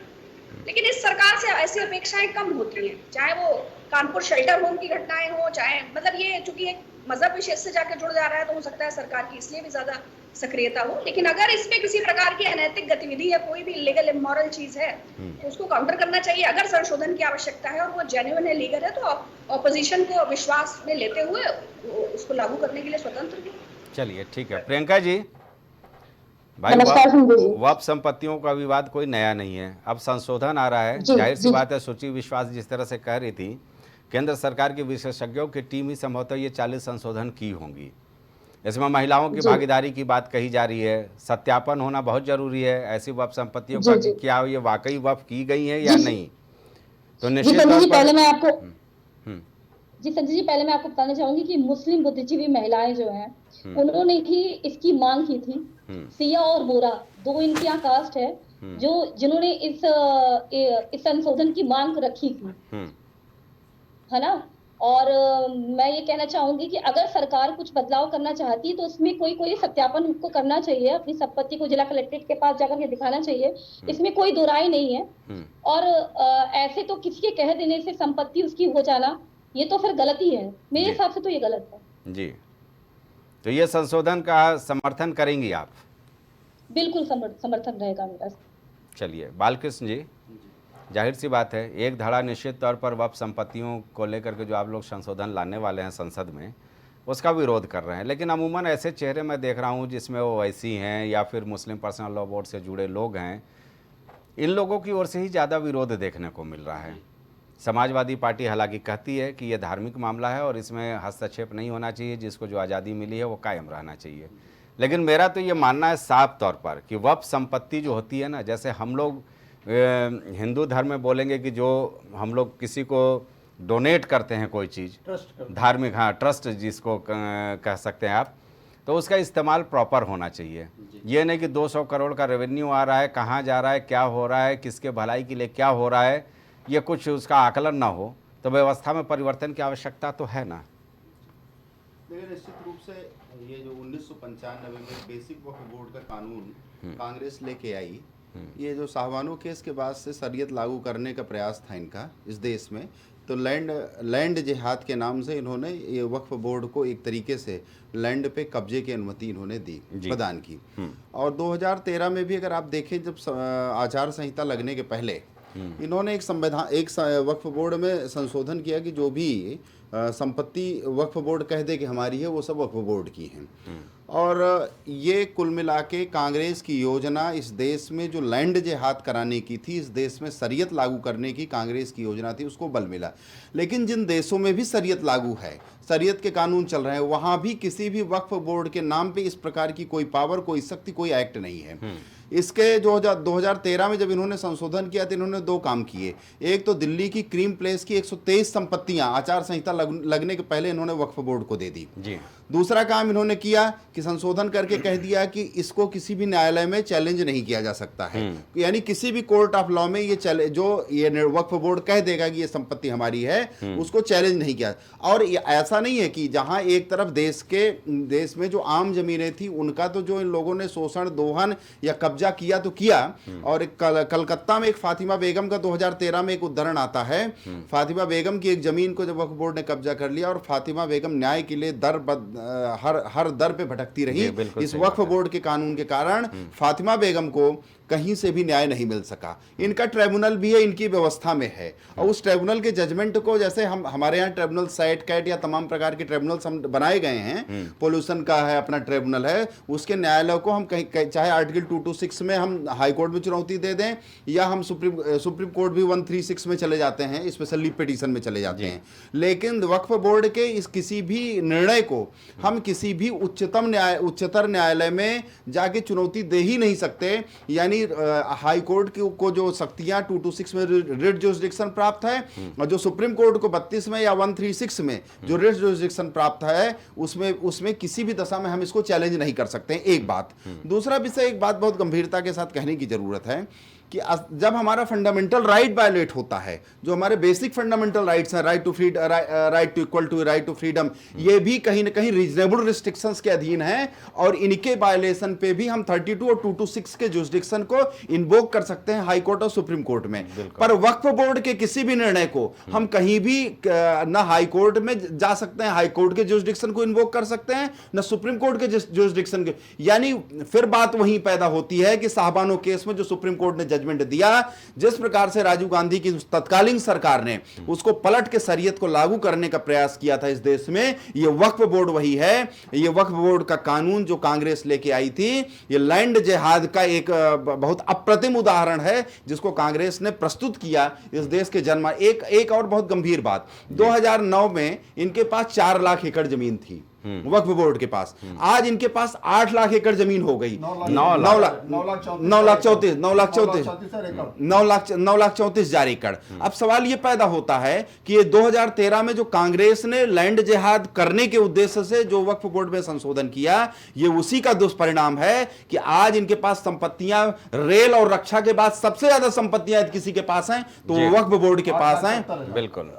S7: लेकिन इस सरकार से ऐसी अपेक्षाएं कम होती हैं, चाहे वो कानपुर शेल्टर होम की घटनाएं हो, चाहे मतलब ये चूंकि एक मजहब विशेष से जाकर जुड़ जा रहा है तो हो सकता है सरकार की इसलिए भी ज्यादा सक्रियता हो, लेकिन अगर इसमें किसी प्रकार की अनैतिक गतिविधि या कोई भी इलीगल इमोरल चीज है तो उसको काउंटर करना चाहिए। अगर संशोधन की आवश्यकता है और वो जेन्युइन है, लीगल है, तो ऑपोजिशन को विश्वास में लेते हुए उसको लागू करने के लिए स्वतंत्र है।
S1: चलिए ठीक है प्रियंका जी। भाई वक्फ संपत्तियों का विवाद कोई नया नहीं है, अब संशोधन आ रहा है, जाहिर सी बात है सूची विश्वास जिस तरह से कह रही थी, केंद्र सरकार की विशेषज्ञों की टीम ही संभवतः ये 40 संशोधन की होंगी। इसमें महिलाओं की भागीदारी की बात कही जा रही है, सत्यापन होना बहुत जरूरी है ऐसी वक्फ संपत्तियों का, क्या ये वाकई वक्फ की गई है या नहीं। तो निश्चित तौर पर
S8: पहले मैं आपको जी संजय जी पहले मैं आपको बताना चाहूंगी कि मुस्लिम बुद्धिजीवी महिलाएं जो हैं उन्होंने ही इसकी मांग की थी। सिया और बोरा दो इनकी यहाँ कास्ट है जो जिन्होंने इस संशोधन की मांग रखी थी, है ना। और मैं ये कहना चाहूंगी कि अगर सरकार कुछ बदलाव करना चाहती है तो उसमें कोई सत्यापन उनको करना चाहिए, अपनी संपत्ति को जिला कलेक्ट्रेट के पास जाकर के दिखाना चाहिए, इसमें कोई दो राय नहीं है। और ऐसे तो किसी के कह देने से संपत्ति उसकी हो जाना ये तो फिर गलती है, मेरे हिसाब से तो ये गलत है
S1: जी। तो ये संशोधन का समर्थन करेंगी आप?
S8: बिल्कुल समर्थन रहेगा मेरा।
S1: चलिए बालकृष्ण जी, जाहिर सी बात है एक धड़ा निश्चित तौर पर वक्फ संपत्तियों को लेकर के जो आप लोग संशोधन लाने वाले हैं संसद में उसका विरोध कर रहे हैं, लेकिन अमूमन ऐसे चेहरे मैं देख रहा हूं जिसमें वो वैसी हैं या फिर मुस्लिम पर्सनल लॉ बोर्ड से जुड़े लोग हैं, इन लोगों की ओर से ही ज़्यादा विरोध देखने को मिल रहा है। समाजवादी पार्टी हालांकि कहती है कि यह धार्मिक मामला है और इसमें हस्तक्षेप नहीं होना चाहिए, जिसको जो आज़ादी मिली है वो कायम रहना चाहिए, लेकिन मेरा तो ये मानना है साफ तौर पर कि वक्फ संपत्ति जो होती है ना, जैसे हम लोग हिंदू धर्म में बोलेंगे कि जो हम लोग किसी को डोनेट करते हैं कोई चीज़ धार्मिक, हाँ ट्रस्ट जिसको कह सकते हैं आप, तो उसका इस्तेमाल प्रॉपर होना चाहिए। ये नहीं कि 200 करोड़ का रेवेन्यू आ रहा है, कहाँ जा रहा है, क्या हो रहा है, किसके भलाई के लिए क्या हो रहा है, ये कुछ उसका आकलन ना हो। तो व्यवस्था में परिवर्तन की आवश्यकता तो है ना।
S9: देखिए निश्चित रूप से ये जो 1995 में बेसिक वक्फ बोर्ड का कानून कांग्रेस लेके आई, ये जो साहबानो केस के बाद से शरीयत लागू करने का प्रयास था इनका इस देश में, तो लैंड जिहाद के नाम से इन्होंने ये वक्फ बोर्ड को एक तरीके से लैंड पे कब्जे की अनुमति इन्होंने दी, प्रदान की। और 2013 में भी अगर आप देखें, जब आचार संहिता लगने के पहले इन्होंने एक वक्फ बोर्ड में संशोधन किया कि जो भी संपत्ति वक्फ बोर्ड कह दे कि हमारी है वो सब वक्फ बोर्ड की है। और ये कुल मिला के कांग्रेस की योजना इस देश में जो लैंड जिहाद कराने की थी, इस देश में शरीयत लागू करने की कांग्रेस की योजना थी, उसको बल मिला। लेकिन जिन देशों में भी शरीयत लागू है, शरीयत के कानून चल रहे हैं, वहाँ भी किसी भी वक्फ बोर्ड के नाम पे इस प्रकार की कोई पावर, कोई शक्ति, कोई एक्ट नहीं है। इसके जो 2013 में जब इन्होंने संशोधन किया तो इन्होंने दो काम किए। एक तो दिल्ली की क्रीम प्लेस की 123 संपत्तियां आचार संहिता लगने के पहले इन्होंने वक्फ बोर्ड को दे दी जी। दूसरा काम इन्होंने किया कि संशोधन करके कह दिया कि इसको किसी भी न्यायालय में चैलेंज नहीं किया जा सकता है, यानी किसी भी कोर्ट ऑफ लॉ में ये जो ये वक्फ बोर्ड कह देगा कि ये संपत्ति हमारी है, उसको चैलेंज नहीं किया। और ऐसा नहीं है कि जहां एक तरफ देश में जो आम जमीनें थी उनका तो जो इन लोगों ने शोषण, दोहन या कब्जा कब्जा किया तो किया। और कलकत्ता में एक फातिमा बेगम का 2013 में एक उद्धरण आता है। फातिमा बेगम की एक जमीन को जब वक्फ बोर्ड ने कब्जा कर लिया और फातिमा बेगम न्याय के लिए हर दर पे भटकती रही। इस वक्फ बोर्ड के कानून के कारण फातिमा बेगम को कहीं से भी न्याय नहीं मिल सका। इनका ट्राइब्यूनल भी है, इनकी व्यवस्था में है, और उस ट्राइब्यूनल के जजमेंट को, जैसे हमारे यहाँ ट्राइब्यूनल साइट कैट या तमाम प्रकार के ट्राइब्यूनल्स हम बनाए गए हैं, पोल्यूशन का है अपना ट्राइब्यूनल है, उसके न्यायालय को हम कहीं चाहे आर्टिकल 226 में हम हाई कोर्ट में चुनौती दे दें या हम सुप्रीम कोर्ट भी 136 में चले जाते हैं, स्पेशल लीव पिटीशन में चले जाते हैं, लेकिन वक्फ बोर्ड के इस किसी भी निर्णय को हम किसी भी उच्चतर न्यायालय में जाके चुनौती दे ही नहीं सकते। यानी हाई कोर्ट को जो शक्तियां 226 में रिट जुरिसडिक्शन प्राप्त है और जो सुप्रीम कोर्ट को 32 में या 136 में जो रिट जुरिसडिक्शन प्राप्त है, उसमें किसी भी दशा में हम इसको चैलेंज नहीं कर सकते। एक बात। दूसरा विषय, एक बात बहुत गंभीरता के साथ कहने की जरूरत है कि जब हमारा फंडामेंटल राइट वायलेट होता है, जो हमारे बेसिक फंडामेंटल राइट्स हैं, right to freedom, right to equal, right to freedom, ये भी कहीं ना कहीं रीजनेबल रिस्ट्रिक्शंस के अधीन है, और इनके वायलेशन पे भी हम 32 और 226 के जुरिसडिक्शन को इन्वोक कर सकते हैं हाई कोर्ट और सुप्रीम कोर्ट में। पर वक्फ बोर्ड के किसी भी निर्णय को हम कहीं भी ना हाई कोर्ट में जा सकते हैं, हाई कोर्ट के जुरिसडिक्शन को इन्वोक कर सकते हैं, ना सुप्रीम कोर्ट के जुरिसडिक्शन के। यानी फिर बात वहीं पैदा होती है कि साहबानो केस में जो सुप्रीम कोर्ट ने जजमेंट दिया, जिस प्रकार से राजीव गांधी की तत्कालीन सरकार ने उसको पलट के शरीयत को लागू करने का प्रयास किया था इस देश में, ये वक्फ बोर्ड वही है। ये वक्फ बोर्ड का कानून जो कांग्रेस लेके आई थी, ये लैंड जिहाद का एक बहुत अप्रतिम उदाहरण है जिसको कांग्रेस ने प्रस्तुत किया इस देश के जन्म। एक और बहुत गंभीर बात, 2009 में इनके पास 4 लाख एकड़ जमीन थी वक्फ बोर्ड के पास, आज इनके पास 8 लाख एकड़ जमीन हो गई, 9,34,000 एकड़। अब सवाल ये पैदा होता है कि ये 2013 में जो कांग्रेस ने लैंड जिहाद करने के उद्देश्य से जो वक्फ बोर्ड में संशोधन किया, ये उसी का दुष्परिणाम है कि आज इनके पास संपत्तियां, रेल और रक्षा के बाद सबसे ज्यादा संपत्तियां किसी के पास हैं तो वो वक्फ बोर्ड के पास हैं।
S1: बिल्कुल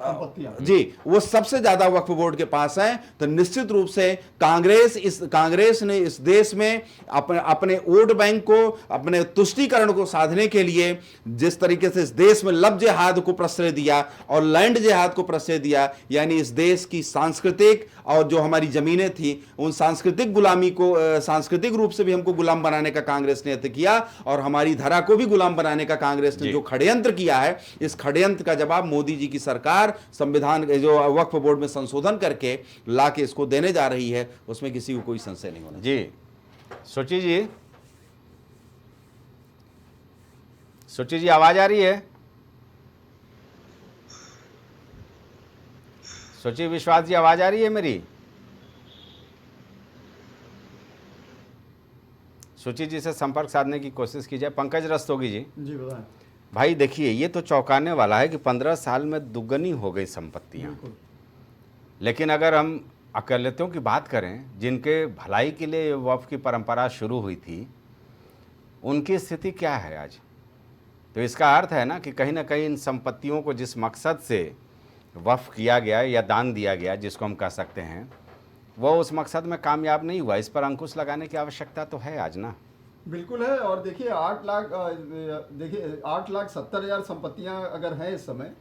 S9: जी, वो सबसे ज्यादा वक्फ बोर्ड के पास हैं। तो निश्चित रूप से कांग्रेस ने इस देश में अपने वोट बैंक को, अपने तुष्टीकरण को साधने के लिए जिस तरीके से इस देश में लब जिहाद को प्रश्रय दिया और लैंड जिहाद को प्रश्रय दिया, यानी इस देश की सांस्कृतिक और जो हमारी जमीनें थी उन सांस्कृतिक गुलामी को, सांस्कृतिक रूप से भी हमको गुलाम बनाने का कांग्रेस ने यत्न किया, और हमारी धरा को भी गुलाम बनाने का कांग्रेस ने जो षड्यंत्र किया है, इस षड्यंत्र का जवाब मोदी जी की सरकार संविधान जो वक्फ बोर्ड में संशोधन करके लाके इसको देने जा रही है, उसमें किसी को कोई संशय नहीं होना।
S1: जी सोची जी आवाज आ रही है? सोची विश्वास जी आवाज आ रही है मेरी? सोची जी से संपर्क साधने की कोशिश की जाए। पंकज रस्तोगी जी
S6: बताएं।
S1: भाई देखिए, ये तो चौंकाने वाला है कि 15 साल में दुगनी हो गई संपत्तियां, लेकिन अगर हम अकलियतों की बात करें जिनके भलाई के लिए वक्फ की परंपरा शुरू हुई थी, उनकी स्थिति क्या है आज? तो इसका अर्थ है ना कि कहीं ना कहीं इन संपत्तियों को जिस मकसद से वक्फ किया गया या दान दिया गया, जिसको हम कह सकते हैं, वो उस मकसद में कामयाब नहीं हुआ। इस पर अंकुश लगाने की आवश्यकता तो है आज ना।
S6: बिल्कुल है। और देखिए 8,70,000 संपत्तियां अगर हैं इस समय,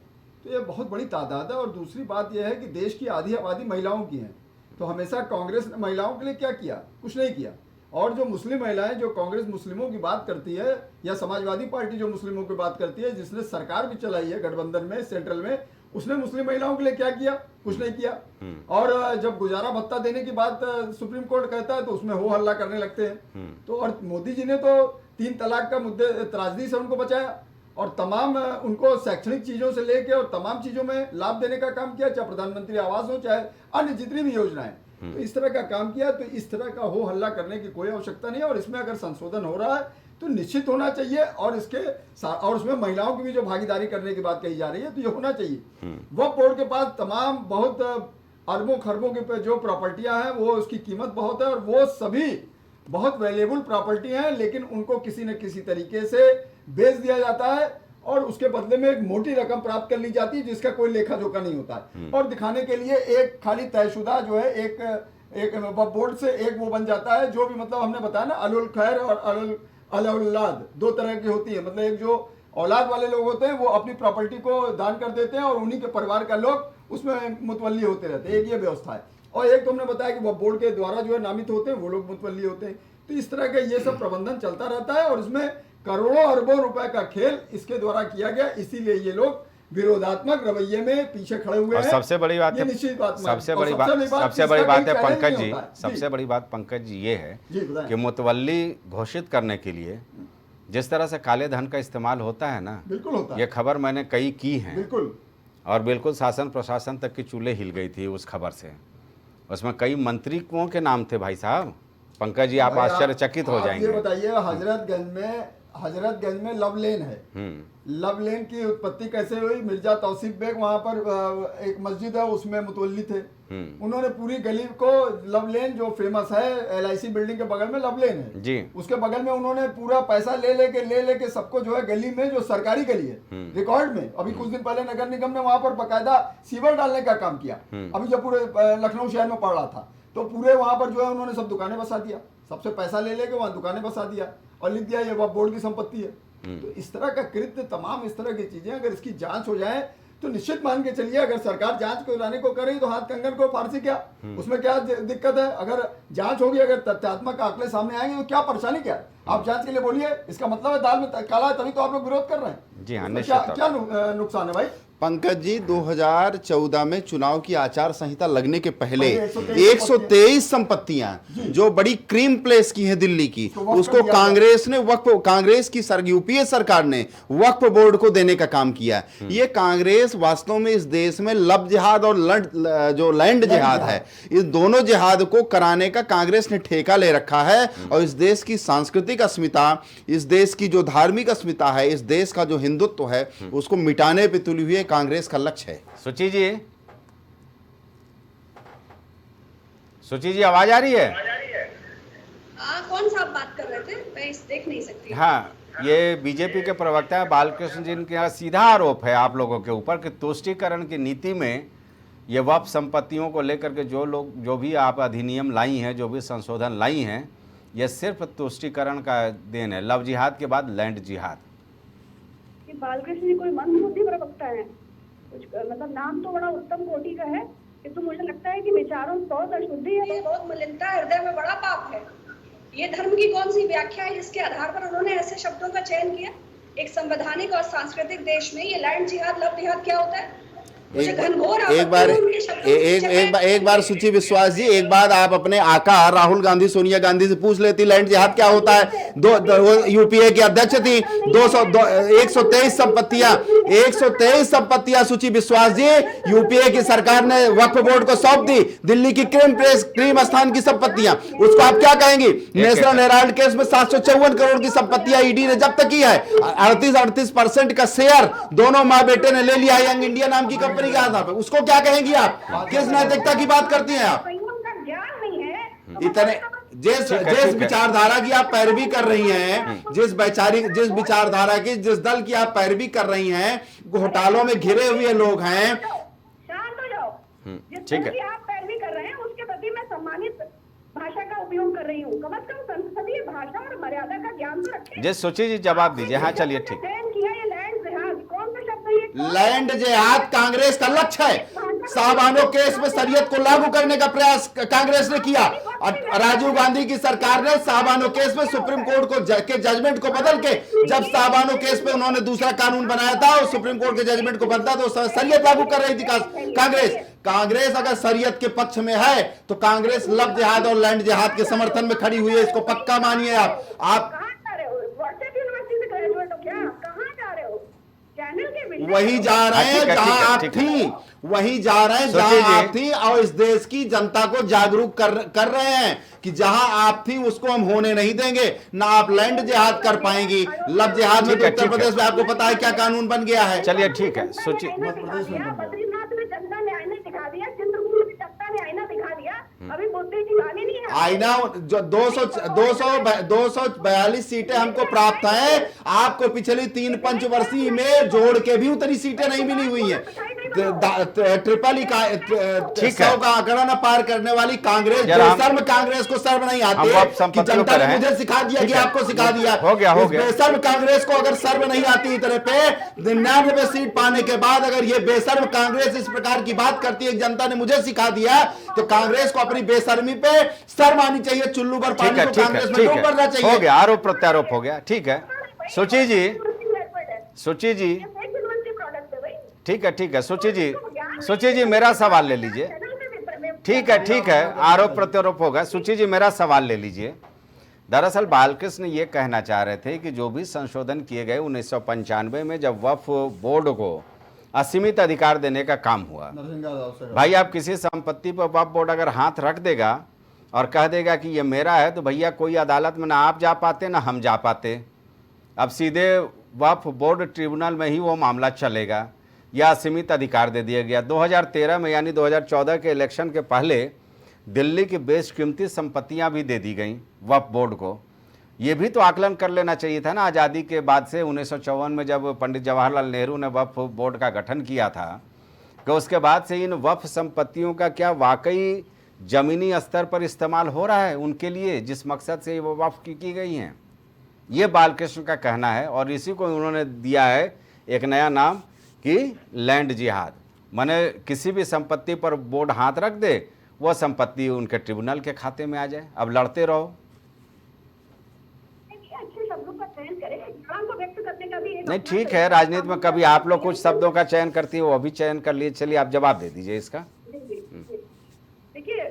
S6: तो ये बहुत बड़ी तादाद है। और दूसरी बात यह है कि देश की आधी आबादी महिलाओं की है, तो हमेशा कांग्रेस ने महिलाओं के लिए क्या किया? कुछ नहीं किया। और जो मुस्लिम महिलाएं, जो कांग्रेस मुस्लिमों की बात करती है, या समाजवादी पार्टी जो मुस्लिमों की बात करती है, जिसने सरकार भी चलाई है गठबंधन में, सेंट्रल में, उसने मुस्लिम महिलाओं के लिए क्या किया? कुछ नहीं किया। और जब गुजारा भत्ता देने की बात सुप्रीम कोर्ट कहता है तो उसमें हो हल्ला करने लगते हैं। तो और मोदी जी ने तो 3 तलाक का मुद्दे त्रासदी से उनको बचाया, और तमाम उनको शैक्षणिक चीजों से लेके और तमाम चीजों में लाभ देने का काम किया, चाहे प्रधानमंत्री आवास हो, चाहे अन्य जितनी भी योजनाएं, तो इस तरह का काम किया। तो इस तरह का हो हल्ला करने की कोई आवश्यकता नहीं है। और इसमें अगर संशोधन हो रहा है तो निश्चित होना चाहिए, और उसमें महिलाओं की भी जो भागीदारी करने की बात कही जा रही है, तो ये होना चाहिए। वक्फ बोर्ड के पास तमाम बहुत अरबों खरबों की जो प्रॉपर्टियां हैं, वो उसकी कीमत बहुत है, और वो सभी बहुत वैल्यूएबल प्रॉपर्टी हैं, लेकिन उनको किसी न किसी तरीके से बेच दिया जाता है और उसके बदले में एक मोटी रकम प्राप्त कर ली जाती है, जिसका कोई लेखा जोखा नहीं होता है। और दिखाने के लिए एक खाली तयशुदा जो है एक बोर्ड से एक वो बन जाता है, जो भी मतलब हमने बताया ना, अलुल खैर और औलाद दो तरह की होती है। मतलब एक जो औलाद वाले लोग होते हैं वो अपनी प्रॉपर्टी को दान कर देते हैं और उन्हीं के परिवार का लोग उसमें मुतवल्ली होते रहते हैं, एक ये व्यवस्था है। और एक तुमने बताया कि वो बोर्ड के द्वारा जो है नामित होते हैं वो लोग मुतवल्ली होते हैं। तो इस तरह का ये सब प्रबंधन चलता रहता है और इसमें करोड़ों अरबों रुपए का खेल इसके द्वारा किया गया, इसीलिए ये लोग विरोधात्मक रवैये में पीछे खड़े हुए हैं।
S1: सबसे बड़ी बात
S6: ये निश्चित बात
S1: सबसे बड़ी बात है पंकज जी, सबसे बड़ी बात पंकज जी ये है कि मुतवल्ली घोषित करने के लिए जिस तरह से काले धन का इस्तेमाल होता है ना,
S6: बिल्कुल होता है।
S1: ये खबर मैंने कई की है
S6: बिल्कुल,
S1: और बिल्कुल शासन प्रशासन तक की चूल्हे हिल गई थी उस खबर से। उसमें कई मंत्रियों के नाम थे भाई साहब। पंकज जी आप आश्चर्यचकित हो जाएंगे।
S6: ये बताइए हजरतगंज में लव लेन है, लव लेन की उत्पत्ति कैसे हुई? मिर्जा तौसीफ बेग वहां पर एक मस्जिद है उसमें मुतवल्ली थे, उन्होंने पूरी गली को लव लेन जो फेमस है LIC बिल्डिंग के बगल में लव लेन है
S1: जी,
S6: उसके बगल में उन्होंने पूरा पैसा ले लेके सबको जो है गली में जो सरकारी गली है रिकॉर्ड में, अभी कुछ दिन पहले नगर निगम ने वहां पर बकायदा सीवर डालने का काम किया। अभी जब पूरे लखनऊ शहर में पड़ रहा था तो पूरे वहां पर जो है उन्होंने सब दुकानें बसा दिया, सबसे पैसा ले लेके वहां दुकानें बसा दिया और लिख दिया ये वक्फ बोर्ड की संपत्ति है। तो इस तरह का कृत्य, तमाम इस तरह की चीजें अगर इसकी जांच हो जाए तो निश्चित मान के चलिए अगर सरकार जांच कराने को करे तो हाथ कंगन को फारसी क्या, उसमें क्या दिक्कत है? अगर जांच होगी, अगर तथ्यात्मक आंकड़े सामने आएंगे तो क्या परेशानी क्या है? आप जांच के लिए बोलिए, इसका मतलब है दाल में काला है, तभी तो आप लोग विरोध कर रहे हैं।
S1: जी हाँ,
S6: क्या नुकसान है भाई?
S9: पंकज जी 2014 में चुनाव की आचार संहिता लगने के पहले 123 संपत्तियां जो बड़ी क्रीम प्लेस की हैं दिल्ली की, उसको कांग्रेस ने कांग्रेस की यूपीए सरकार ने वक्फ बोर्ड को देने का काम किया। ये कांग्रेस वास्तव में इस देश में लव जिहाद और जो लैंड जिहाद है, इस दोनों जिहाद को कराने का कांग्रेस ने ठेका ले रखा है। और इस देश की सांस्कृतिक अस्मिता, इस देश की जो धार्मिक अस्मिता है, इस देश का जो हिंदुत्व है, उसको मिटाने पर तुली हुई कांग्रेस का लक्ष्य है।
S1: सुची जी आवाज आ रही है?
S7: कौन सा आप बात कर रहे थे? मैं इस देख नहीं सकती।
S1: हाँ, ये बीजेपी के प्रवक्ता बालकृष्ण जी के सीधा आरोप है आप लोगों के ऊपर कि तुष्टीकरण की नीति में ये वक्फ संपत्तियों को लेकर के जो भी आप अधिनियम लाई हैं, जो भी संशोधन लाई हैं, ये सिर्फ तुष्टीकरण का देन है। लव जिहाद के बाद लैंड जिहाद।
S10: बालकृष्ण जी कोई मंदबुद्धि प्रवक्ता है? कुछ मतलब नाम तो बड़ा उत्तम कोटि का है, किंतु मुझे लगता है कि विचारों में बहुत अशुद्धि है,
S7: बहुत मलिनता, हृदय में बड़ा पाप है। ये धर्म की कौन सी व्याख्या है जिसके आधार पर उन्होंने ऐसे शब्दों का चयन किया? एक संवैधानिक और सांस्कृतिक देश में ये लैंड जिहाद, लव जिहाद क्या होता है?
S9: एक बार सुची विश्वास जी, एक बार आप अपने आका राहुल गांधी, सोनिया गांधी से पूछ लेती लैंड जिहाद क्या होता है। यूपीए के अध्यक्ष थी। 123 संपत्तियां सुची विश्वास जी यूपीए की सरकार ने वक्फ बोर्ड को सौंप दी। दिल्ली की क्रीम स्थान की संपत्तियां, उसको आप क्या कहेंगे? नेशनल हेराल्ड केस में 754 करोड़ की संपत्तियां ईडी ने जब्त की है। 38% का शेयर दोनों माँ बेटे ने ले लिया यंग इंडिया नाम की कंपनी के आधार पर। उसको क्या कहेंगी आप? किस नैतिकता की बात करती हैं आप? इतने जिस विचारधारा की आप पैरवी कर रही हैं, जिस विचारधारा की, जिस दल की आप पैरवी कर रही हैं, घोटालों में घिरे हुए लोग हैं।
S10: शांत हो जाओ।
S1: ठीक है,
S10: आप पैरवी कर रहे हैं उसके प्रति मैं सम्मानित भाषा का उपयोग कर रही हूँ। कम से कम संसदीय भाषा और मर्यादा का ज्ञान तो रखें।
S1: जी सुची जी जवाब दीजिए। हाँ चलिए ठीक।
S9: लैंड जिहाद कांग्रेस का लक्ष्य है। साहबानो केस में शरीयत को लागू करने का प्रयास कांग्रेस ने किया। राजीव गांधी की सरकार ने साहबानो केस में सुप्रीम कोर्ट के जजमेंट को बदल के, जब साहबानो केस पे उन्होंने दूसरा कानून बनाया था और सुप्रीम कोर्ट के जजमेंट को बदला तो शरीयत लागू कर रही थी कांग्रेस अगर शरीयत के पक्ष में है तो कांग्रेस लव जिहाद और लैंड जिहाद के समर्थन में खड़ी हुई है। इसको पक्का मानिए आप वही जा रहे हैं जहां आप थी, वही जा रहे हैं जहां आप थी, और इस देश की जनता को जागरूक कर रहे हैं कि जहां आप थी उसको हम होने नहीं देंगे। ना आप लैंड जिहाद कर पाएंगी। लव जिहाद में उत्तर प्रदेश में आपको पता है क्या कानून बन गया है।
S1: चलिए ठीक है। सोचिए
S10: बद्रीनाथ में जनता ने आईना दिखा दिया, चित्रकूट में जनता ने आईना दिखा दिया, अभी बुद्धि दिखानी नहीं है।
S9: आईना जो 242 सीटें हमको प्राप्त हैं, आपको पिछली 3 पंचवर्षीय में जोड़ के भी उतनी सीटें नहीं मिली हुई हैं। ट्रिपल ही का
S1: ठीक है।
S9: 100 का आंकड़ा न पार करने वाली कांग्रेस,
S1: जरा हम-
S9: बेशर्म कांग्रेस को शर्म नहीं आती
S1: हम
S9: है
S1: अब संपत्तियों
S9: कि जनता
S1: पर
S9: ने
S1: हैं।
S9: मुझे सिखा दिया
S1: ठीक
S9: कि
S1: है।
S9: आपको सिखा दिया।
S1: हो गया, हो
S9: इस
S1: गया।
S9: बेशर्म कांग्रेस को अगर शर्म नहीं आती इतने पे 99 सीट पाने के बाद अगर ये बेशर्म कांग्रेस इस प्रकार की बात करती है, जनता ने मुझे सिखा दिया, तो कांग्रेस को अपनी बेशर्मी पे शर्म आनी चाहिए। चुल्लू पर
S1: ठीक
S9: पानी
S1: है,
S9: को
S1: ठीक है,
S9: कांग्रेस में
S1: ठीक
S9: डूब करना
S1: है,
S9: चाहिए।
S1: हो गया, आरोप प्रत्यारोप हो गया। ठीक है सुची जी, सुची जी, ठीक है, ठीक है, सुची जी, सुची जी मेरा सवाल ले लीजिए। ठीक है, ठीक है, आरोप प्रत्यारोप होगा। सुची जी मेरा सवाल ले लीजिए। दरअसल बालकृष्ण ये कहना चाह रहे थे कि जो भी संशोधन किए गए 1995 में, जब वक्फ बोर्ड को असीमित अधिकार देने का काम हुआ, भाई आप किसी संपत्ति पर वक्फ बोर्ड अगर हाथ रख देगा और कह देगा कि ये मेरा है, तो भैया कोई अदालत में ना आप जा पाते ना हम जा पाते। अब सीधे वक्फ बोर्ड ट्रिब्यूनल में ही वो मामला चलेगा। यह असीमित अधिकार दे दिया गया। 2013 में यानी 2014 के इलेक्शन के पहले दिल्ली की बेशकीमती संपत्तियां भी दे दी गई वक्फ बोर्ड को। ये भी तो आकलन कर लेना चाहिए था ना आज़ादी के बाद से। 1954 में जब पंडित जवाहरलाल नेहरू ने वक्फ बोर्ड का गठन किया था, कि उसके बाद से इन वक्फ संपत्तियों का क्या वाकई ज़मीनी स्तर पर इस्तेमाल हो रहा है उनके लिए, जिस मकसद से वो वक्फ की गई हैं। ये बालकृष्ण का कहना है और इसी को उन्होंने दिया है एक नया नाम कि लैंड जिहाद। माने किसी भी संपत्ति पर बोर्ड हाथ रख दे, वह संपत्ति उनके ट्रिब्यूनल के खाते में आ जाए। अब लड़ते रहो।
S10: अच्छे शब्दों का चयन करें, ज्ञान को व्यक्त करने का भी एक
S1: नहीं
S10: अपना
S1: ठीक है, राजनीति में कभी आप लोग कुछ शब्दों का चयन करती है, वो अभी चयन कर लिए। चलिए आप जवाब दे दीजिए इसका।
S10: देखिए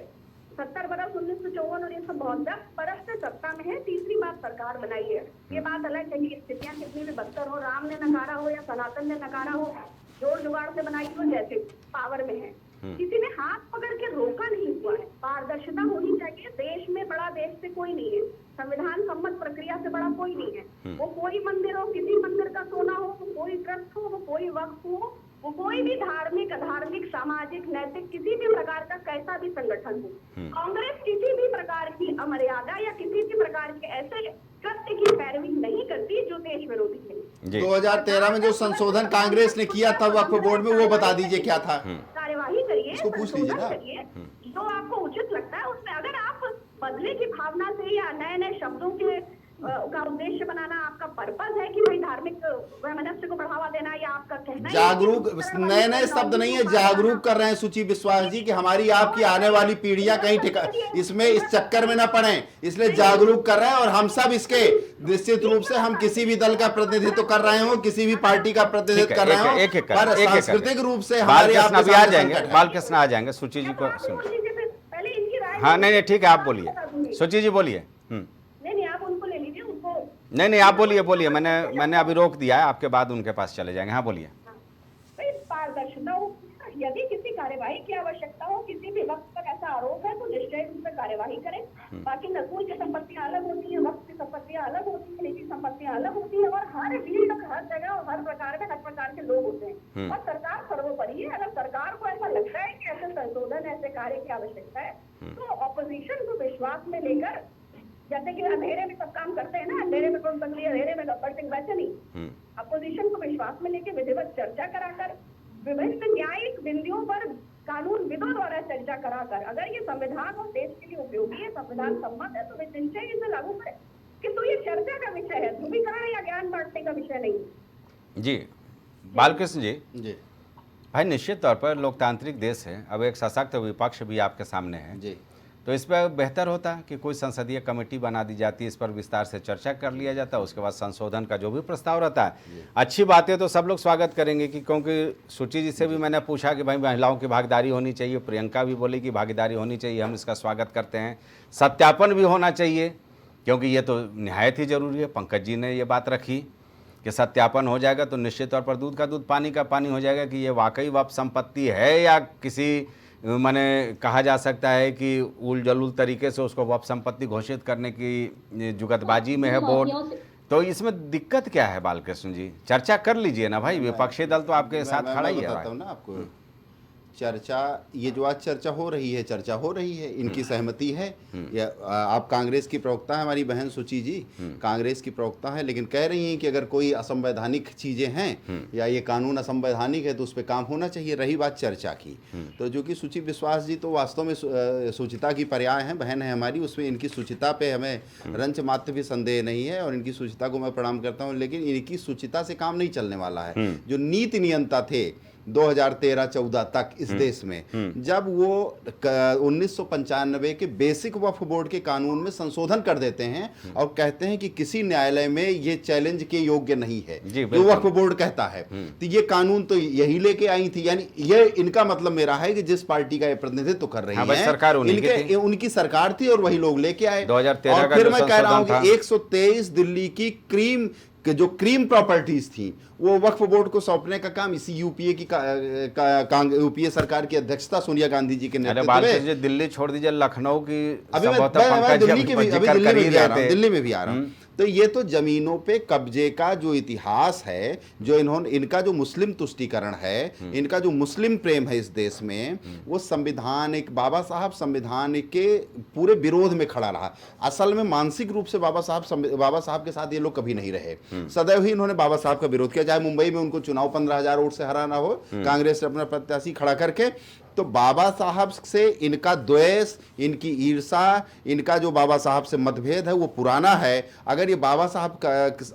S10: 70 बरस 1954 और 1972 बरस से सत्ता में है, तीसरी बार सरकार बनाई है। ये बात अलग है कि स्थितियां कितनी भी बदतर हो, राम ने नकारा हो या सनातन ने नकारा हो, जोड़ जुगाड़ से बनाई हो, जैसे पावर में है, किसी ने हाथ पकड़ के रोका नहीं हुआ है। पारदर्शिता होनी चाहिए। देश में बड़ा देश से कोई नहीं है, संविधान सम्मत प्रक्रिया से बड़ा कोई नहीं है। वो कोई मंदिर हो, किसी मंदिर का सोना हो, वो कोई ट्रस्ट हो, वो कोई वक्फ हो, वो कोई भी धार्मिक, अधार्मिक, सामाजिक, नैतिक किसी भी प्रकार का कैसा भी संगठन हो। कांग्रेस किसी भी प्रकार की अमर्यादा या किसी भी प्रकार के ऐसे कृत्य की पैरवी नहीं करती जो देश विरोधी है।
S9: 2013 में जो संशोधन कांग्रेस ने किया था वक्फ बोर्ड में, वो बता दीजिए क्या था।
S10: कार्यवाही करिए,
S9: इसको पूछ लीजिए ना।
S10: करिए, जो आपको उचित लगता है उसमें। अगर आप बदले की भावना से या नए नए शब्दों के का उद्देश्य बनाना आपका पर्पस है कि भाई धार्मिक वैमनस्य को बढ़ावा देना, या आपका कहना है
S9: जागरूक, नए नए शब्द नहीं है, जागरूक कर रहे हैं सुची विश्वास जी कि हमारी आपकी आने वाली पीढ़ियां कहीं ठिका इसमें इस चक्कर में ना पड़े, इसलिए जागरूक कर रहे हैं। और हम सब इसके निश्चित रूप से हम किसी भी दल का प्रतिनिधित्व कर रहे हो, किसी भी पार्टी का प्रतिनिधित्व कर रहे हो, पर सांस्कृतिक रूप से हमारे
S1: बालकृष्ण अभी आ जाएंगे,
S9: संकट है।
S1: बालकृष्ण आ जाएंगे। सुची जी को सुन।
S10: पहले इनकी राय।
S1: हाँ नहीं ठीक है, आप बोलिए सुची जी, बोलिए।
S10: नहीं आप उनको ले लीजिए, उनको
S1: नहीं आप बोलिए। मैंने अभी रोक दिया है, आपके बाद उनके पास चले जाएंगे। हाँ बोलिए।
S10: पारदर्शिता हो, यदि किसी कार्यवाही की आवश्यकता हो, किसी भी वक्त पर ऐसा आरोप है तो निश्चय रूप से कार्यवाही करें। बाकी नकूल की संपत्तियां अलग होती है, वक्त की संपत्तियां अलग होती है, निजी संपत्तियां अलग होती है, और हर फील्ड, हर जगह और हर प्रकार के लोग होते हैं। और सरकार सर्वोपरि है। अगर सरकार को ऐसा लगता है कि ऐसे संशोधन, ऐसे कार्य की आवश्यकता है, तो ऑपोजिशन को विश्वास में लेकर, जैसे कि अंधेरे में सब काम करते हैं ना, अंधेरे में कौन बंगली, अंधेरे में गब्बर सिंह, वैसे नहीं, अपोजिशन को विश्वास में लेकर विधिवत चर्चा कराकर, विभिन्न न्यायिक बिंदुओं पर कानूनविदों द्वारा चर्चा कराकर, अगर ये संविधान और देश के लिए उपयोगी है, संविधान सम्मत है, तो वे निश्चय इसे लागू करें। किंतु ये चर्चा का विषय है, ध्रुवीकरण या ज्ञान बांटने का विषय नहीं।
S1: जी बालकृष्ण जी,
S9: जी
S1: भाई निश्चित तौर पर लोकतांत्रिक देश है, अब एक सशक्त विपक्ष भी आपके सामने है,
S9: जी,
S1: तो इस पर बेहतर होता कि कोई संसदीय कमेटी बना दी जाती, इस पर विस्तार से चर्चा कर लिया जाता, उसके बाद संशोधन का जो भी प्रस्ताव रहता है, अच्छी बातें तो सब लोग स्वागत करेंगे। कि क्योंकि सुची जी से भी मैंने पूछा कि भाई महिलाओं की भागीदारी होनी चाहिए, प्रियंका भी बोली कि भागीदारी होनी चाहिए, हम इसका स्वागत करते हैं। सत्यापन भी होना चाहिए क्योंकि ये तो निहायत ही ज़रूरी है। पंकज जी ने ये बात रखी कि सत्यापन हो जाएगा तो निश्चित तौर पर दूध का दूध पानी का पानी हो जाएगा कि ये वाकई वक्फ संपत्ति है या किसी माने कहा जा सकता है कि उल जलूल तरीके से उसको वक्फ संपत्ति घोषित करने की जुगतबाजी में है बोर्ड। तो इसमें दिक्कत क्या है बालकृष्ण जी? चर्चा कर लीजिए ना भाई, विपक्षी दल तो आपके साथ खड़ा ही है।
S9: बताता हूं ना आपको, चर्चा, ये जो आज चर्चा हो रही है, इनकी सहमति है। या आप कांग्रेस की प्रवक्ता है, हमारी बहन सुची जी कांग्रेस की प्रवक्ता है, लेकिन कह रही हैं कि अगर कोई असंवैधानिक चीजें हैं या ये कानून असंवैधानिक है तो उस पर काम होना चाहिए। रही बात चर्चा की, तो जो कि सुची विश्वास जी तो वास्तव में सुचिता की पर्याय हैं, बहन है हमारी, उसमें इनकी सुचिता पे हमें रंच मात्र भी संदेह नहीं है और इनकी सुचिता को मैं प्रणाम करता हूँ। लेकिन इनकी सुचिता से काम नहीं चलने वाला है। जो नीति नियंता थे 2013-14 तक इस देश में, जब वो 1995 के बेसिक वक्फ बोर्ड के कानून में संशोधन कर देते हैं और कहते हैं कि किसी न्यायालय में ये चैलेंज के योग्य नहीं है जो वक्फ बोर्ड कहता है, तो ये कानून तो यही लेके आई थी। यानी ये इनका मतलब मेरा है कि जिस पार्टी का ये प्रतिनिधित्व कर रही है
S1: सरकार
S9: उनकी सरकार थी और वही लोग लेके आए।
S1: 2013
S9: और फिर मैं कह रहा हूं कि 123 दिल्ली की जो क्रीम प्रॉपर्टीज थी वो वक्फ बोर्ड को सौंपने का काम इसी यूपीए की यूपीए सरकार की अध्यक्षता सोनिया गांधी जी के नेतृत्व में।
S1: दिल्ली छोड़ दीजिए, लखनऊ की
S9: अभी मैं दिल्ली में भी आ रहा हूं। तो ये तो जमीनों पे कब्जे का जो इतिहास है, जो इनका जो मुस्लिम तुष्टीकरण है, इनका जो मुस्लिम प्रेम है इस देश में, वो संविधान बाबा साहब संविधान के पूरे विरोध में खड़ा रहा। असल में मानसिक रूप से बाबा साहब के साथ ये लोग कभी नहीं रहे। सदैव ही इन्होंने बाबा साहब का विरोध किया, चाहे मुंबई में उनको चुनाव 15,000 वोट से हराना हो कांग्रेस से अपना प्रत्याशी खड़ा करके। तो बाबा साहब से इनका द्वेष, इनकी ईर्षा, इनका जो बाबा साहब से मतभेद है वो पुराना है। अगर ये बाबा साहब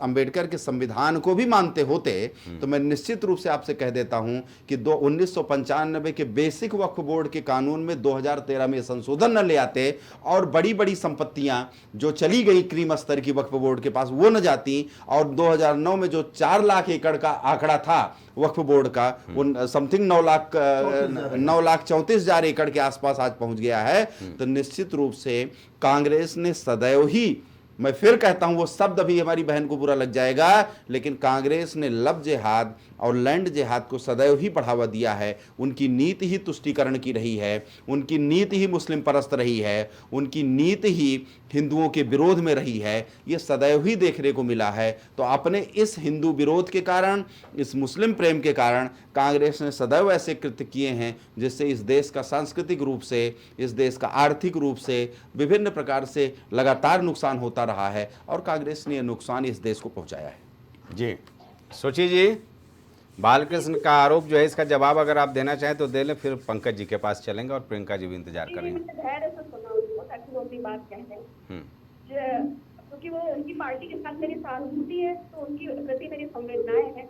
S9: अंबेडकर के संविधान को भी मानते होते तो मैं निश्चित रूप से आपसे कह देता हूं कि 1995 के बेसिक वक्फ बोर्ड के कानून में 2013 में संशोधन न ले आते और बड़ी बड़ी संपत्तियां जो चली गई क्रीम स्तर की वक्फ बोर्ड के पास वो न जाती, और 2009 में जो 4 लाख एकड़ का आंकड़ा था वक्फ बोर्ड का, वो समथिंग 9,34,000 एकड़ के आसपास आज पहुंच गया है। तो निश्चित रूप से कांग्रेस ने सदैव ही, मैं फिर कहता हूं वो शब्द अभी हमारी बहन को बुरा लग जाएगा, लेकिन कांग्रेस ने लव जिहाद और लैंड जिहाद को सदैव ही बढ़ावा दिया है। उनकी नीति ही तुष्टीकरण की रही है, उनकी नीति ही मुस्लिम परस्त रही है, उनकी नीति ही हिंदुओं के विरोध में रही है। ये सदैव ही देखने को मिला है। तो अपने इस हिंदू विरोध के कारण, इस मुस्लिम प्रेम के कारण कांग्रेस ने सदैव ऐसे कृत्य किए हैं जिससे इस देश का सांस्कृतिक रूप से, इस देश का आर्थिक रूप से, विभिन्न प्रकार से लगातार नुकसान होता रहा है और कांग्रेस ने यह नुकसान इस देश को पहुंचाया है।
S1: जी सोची जी, बालकृष्ण का आरोप जो है, इसका जवाब अगर आप देना चाहें तो दे लें, फिर पंकज जी के पास चलेंगे और प्रियंका जी भी इंतजार करेंगे।
S10: क्योंकि वो उनकी पार्टी के साथ मेरी सहानुभूति है, तो उनकी प्रति मेरी संवेदनाएं हैं।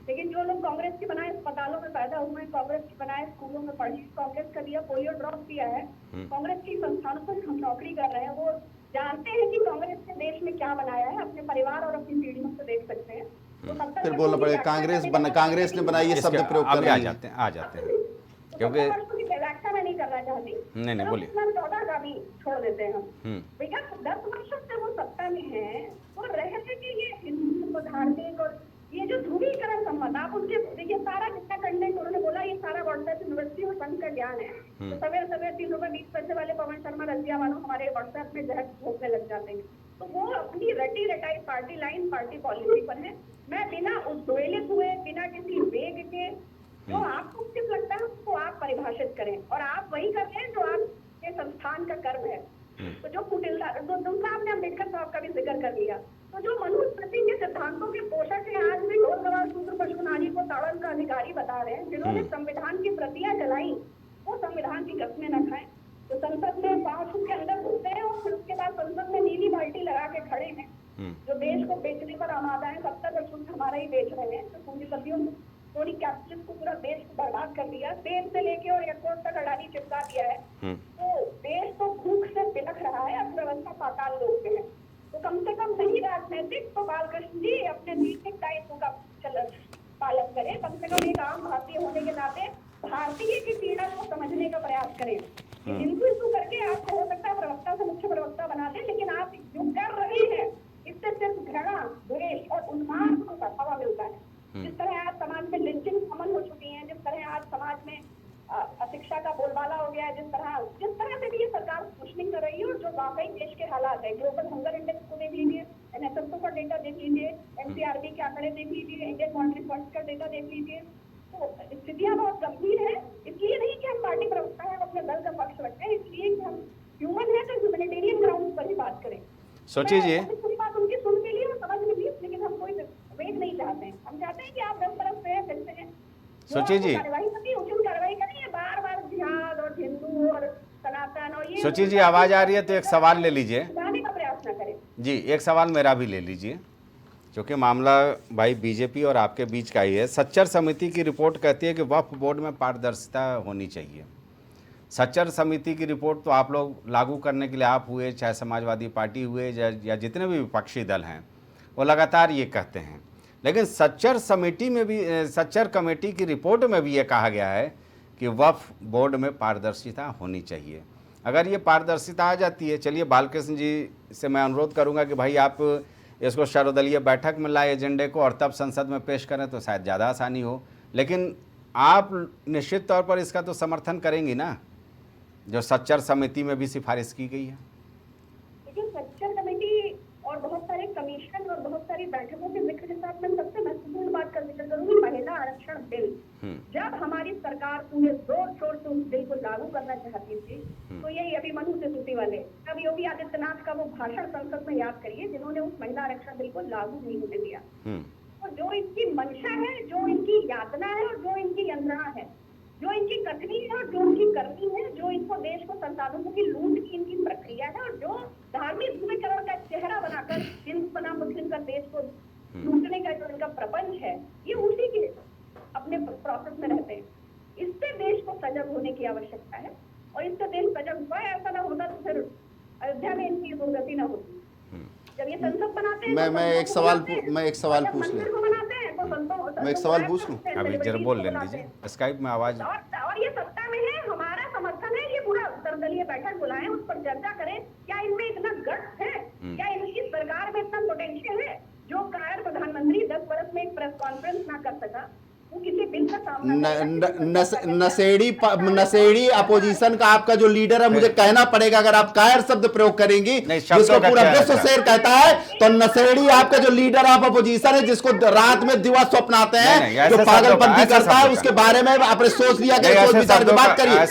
S10: लेकिन जो लोग कांग्रेस के बनाए अस्पतालों में पैदा हुए, कांग्रेस के बनाए स्कूलों में पढ़े, कांग्रेस का दिया पोलियो ड्रॉप दिया है, कांग्रेस की संस्थानों पर हम नौकरी कर रहे हैं, वो जानते हैं कि कांग्रेस ने देश में क्या बनाया है। अपने परिवार और अपनी पीढ़ियों से देख सकते हैं।
S9: फिर बोलना पड़ेगा कांग्रेस ने बनाया, ये शब्द प्रयोग कर
S1: आ जाते हैं क्योंकि
S10: व्याख्या मैं नहीं करना चाहती।
S1: नहीं बोलिए।
S10: 2014 का भी छोड़ देते हैं हम। भैया 10 वर्षों से वो सत्ता में है, वो रहे थे कि ये हिंदू धार्मिक और ये जो ध्रुवीकरण संबंध, आप उनके देखिए सारा जितना कंटेंट उन्होंने बोला, ये सारा व्हाट्सएप यूनिवर्सिटी और संघ का ज्ञान है। तो सवेरे 3 रुपए वाले पवन शर्मा रसिया वालों हमारे व्हाट्सएप में जहर घोंपने लग जाते हैं। तो वो अपनी रटी रटाई पार्टी लाइन, पार्टी पॉलिसी पर है। मैं बिना उद्वेलित हुए, बिना किसी वेग के, जो आपको उचित लगता है उसको आप परिभाषित करें, और आप वही कर रहे हैं जो आपके संस्थान का कर्म है। तो जो कुटिलता, दूसरा आपने अम्बेडकर साहब का भी जिक्र कर लिया, तो जो मनुस्मृति के सिद्धांतों के पोषक है, आज भी ढोल गवार शूद्र पशु नारी को ताड़न का अधिकारी बता रहे हैं, जिन्होंने संविधान की प्रतियां जलाई वो संविधान की कस्में न खाएं। तो संसद में 5 फुट के अंदर घुसते हैं और फिर उसके बाद संसद में नीली बाल्टी लगा के खड़े हैं। जो देश को बेचने पर आमादा है, 70% हमारा ही बेच रहे हैं। तो पूंजीपतियों ने थोड़ी कैपिटलिस्ट को पूरा देश को बर्बाद कर दिया, तेल से लेके और एयरपोर्ट तक अडानी चिपका दिया है। तो देश तो भूख से बिलख रहा है, अर्थव्यवस्था पाताल लोक पे है। तो कम से कम नहीं राजनीतिक तो बालकृष्ण जी अपने नैतिक दायित्व का पालन करें। कम से कम एक आम भारतीय होने के नाते भारतीय की पीड़ा को समझने का प्रयास करें। हिंदू करके आपको हो सकता है प्रवक्ता से मुख्य प्रवक्ता बना दे, लेकिन आप जो कर रहे हैं इससे सिर्फ घृणा, द्वेष और उन्माद को बढ़ावा मिलता है। जिस तरह आज समाज में लिंचिंग कॉमन हो चुकी है, जिस तरह आज समाज में अशिक्षा का बोलबाला हो गया है, जिस तरह से भी ये सरकार क्वेश्चनिंग कर रही है, और जो वाकई देश के हालात है, ग्लोबल हंगर इंडेक्स को देख लीजिए, एनएसएसओ का डेटा देख लीजिए, एनसीआरबी के आंकड़े देख लीजिए, इंडियन मॉनिटरी फंड का डेटा देख लीजिए, तो स्थितियां बहुत गंभीर है, इसलिए नहीं कि हम पार्टी प्रवक्ता है, अपने दल का पक्ष रखते हैं, इसलिए कि हम ह्यूमन है तो ह्यूमैनिटेरियन ग्राउंड पर ही बात करें।
S1: सोचिए जी,
S10: पूरी बात उनकी सुन के लिए और समझ के लिए, लेकिन हम कोई वेट नहीं चाहते हैं। हम चाहते हैं कि आप 10 बरस से चलते हैं,
S1: सोचिए जी,
S10: कार्रवाई करनी, उचित कार्रवाई करिए। बार बार जिहाद और हिंदू और सनातन और ये
S1: सोचिए जी, आवाज आ रही है तो एक सवाल ले लीजिए
S10: सुधारने का प्रयास न करें।
S1: जी, एक सवाल मेरा भी ले लीजिए, क्योंकि मामला भाई बीजेपी और आपके बीच का ही है। सच्चर समिति की रिपोर्ट कहती है कि वक्फ बोर्ड में पारदर्शिता होनी चाहिए। सच्चर समिति की रिपोर्ट तो आप लोग लागू करने के लिए आप हुए, चाहे समाजवादी पार्टी हुए या जितने भी विपक्षी दल हैं, वो लगातार ये कहते हैं। लेकिन सच्चर समिति में भी, सच्चर कमेटी की रिपोर्ट में भी ये कहा गया है कि वक्फ बोर्ड में पारदर्शिता होनी चाहिए। अगर ये पारदर्शिता आ जाती है, चलिए बालकृष्ण जी से मैं अनुरोध करूंगा कि भाई आप इसको सर्वदलीय बैठक में लाए एजेंडे को और तब संसद में पेश करें तो शायद ज़्यादा आसानी हो। लेकिन आप निश्चित तौर पर इसका तो समर्थन करेंगी ना, जो सच्चर समिति में भी सिफारिश की गई है।
S10: लेकिन सच्चर कमेटी और बहुत सारे कमीशन और बहुत सारी बैठकों के जिक्र के साथ मैं सबसे महत्वपूर्ण बात का जिक्र करूंगी, महिला आरक्षण बिल। जब हमारी सरकार पूरे जोर शोर से उस बिल को लागू करना चाहती थी, तो यही अभिमन्यु से सूती वाले, तब योगी आदित्यनाथ का वो भाषण संसद में याद करिए जिन्होंने उस महिला आरक्षण बिल को लागू नहीं होने दिया। और जो इनकी मंशा है, जो इनकी यातना है और जो इनकी यंत्रणा है, जो इनकी कथनी है और जो इनकी करनी है, जो इनको देश को संसाधनों की लूट की इनकी प्रक्रिया है, और जो धार्मिक ध्रुवीकरण का चेहरा बनाकर हिंदू बनाम मुस्लिम का देश को लूटने का जो इनका प्रपंच है, ये उसी के अपने प्रोसेस में रहते हैं। इससे देश को सजग होने की आवश्यकता है, और इससे देश सजग हुआ है। ऐसा ना होता तो फिर अयोध्या में इनकी दुर्गति ना होती। जब ये संसद बनाते हैं,
S9: मैं एक सवाल पूछ लूं, मैं एक सवाल पूछ लूं।
S1: अभी जरा बोल लेने दीजिए, स्काइप में आवाज।
S10: और ये सत्ता में है, हमारा समर्थन है, ये पूरा सर्वदलीय बैठक बुलाएं, उस पर चर्चा करें। क्या इनमें इतना गट्स है, क्या इनकी सरकार में इतना पोटेंशियल है? जो कायर प्रधानमंत्री 10 बरस में एक प्रेस कॉन्फ्रेंस ना कर सका, वो किसी बिल का सामना
S9: नशेड़ी अपोजिशन का आपका जो लीडर है, मुझे कहना पड़ेगा, अगर आप कायर शब्द प्रयोग करेंगी जिसको पूरा विश्व शेर कहता है, तो नशेड़ी आपका जो लीडर ऑफ अपोजिशन है, जिसको रात में दिवा स्वप्नाते हैं, जो पागलपंथी करता है, उसके बारे में आपने सोच लिया कि सोच विचार की बात करिए।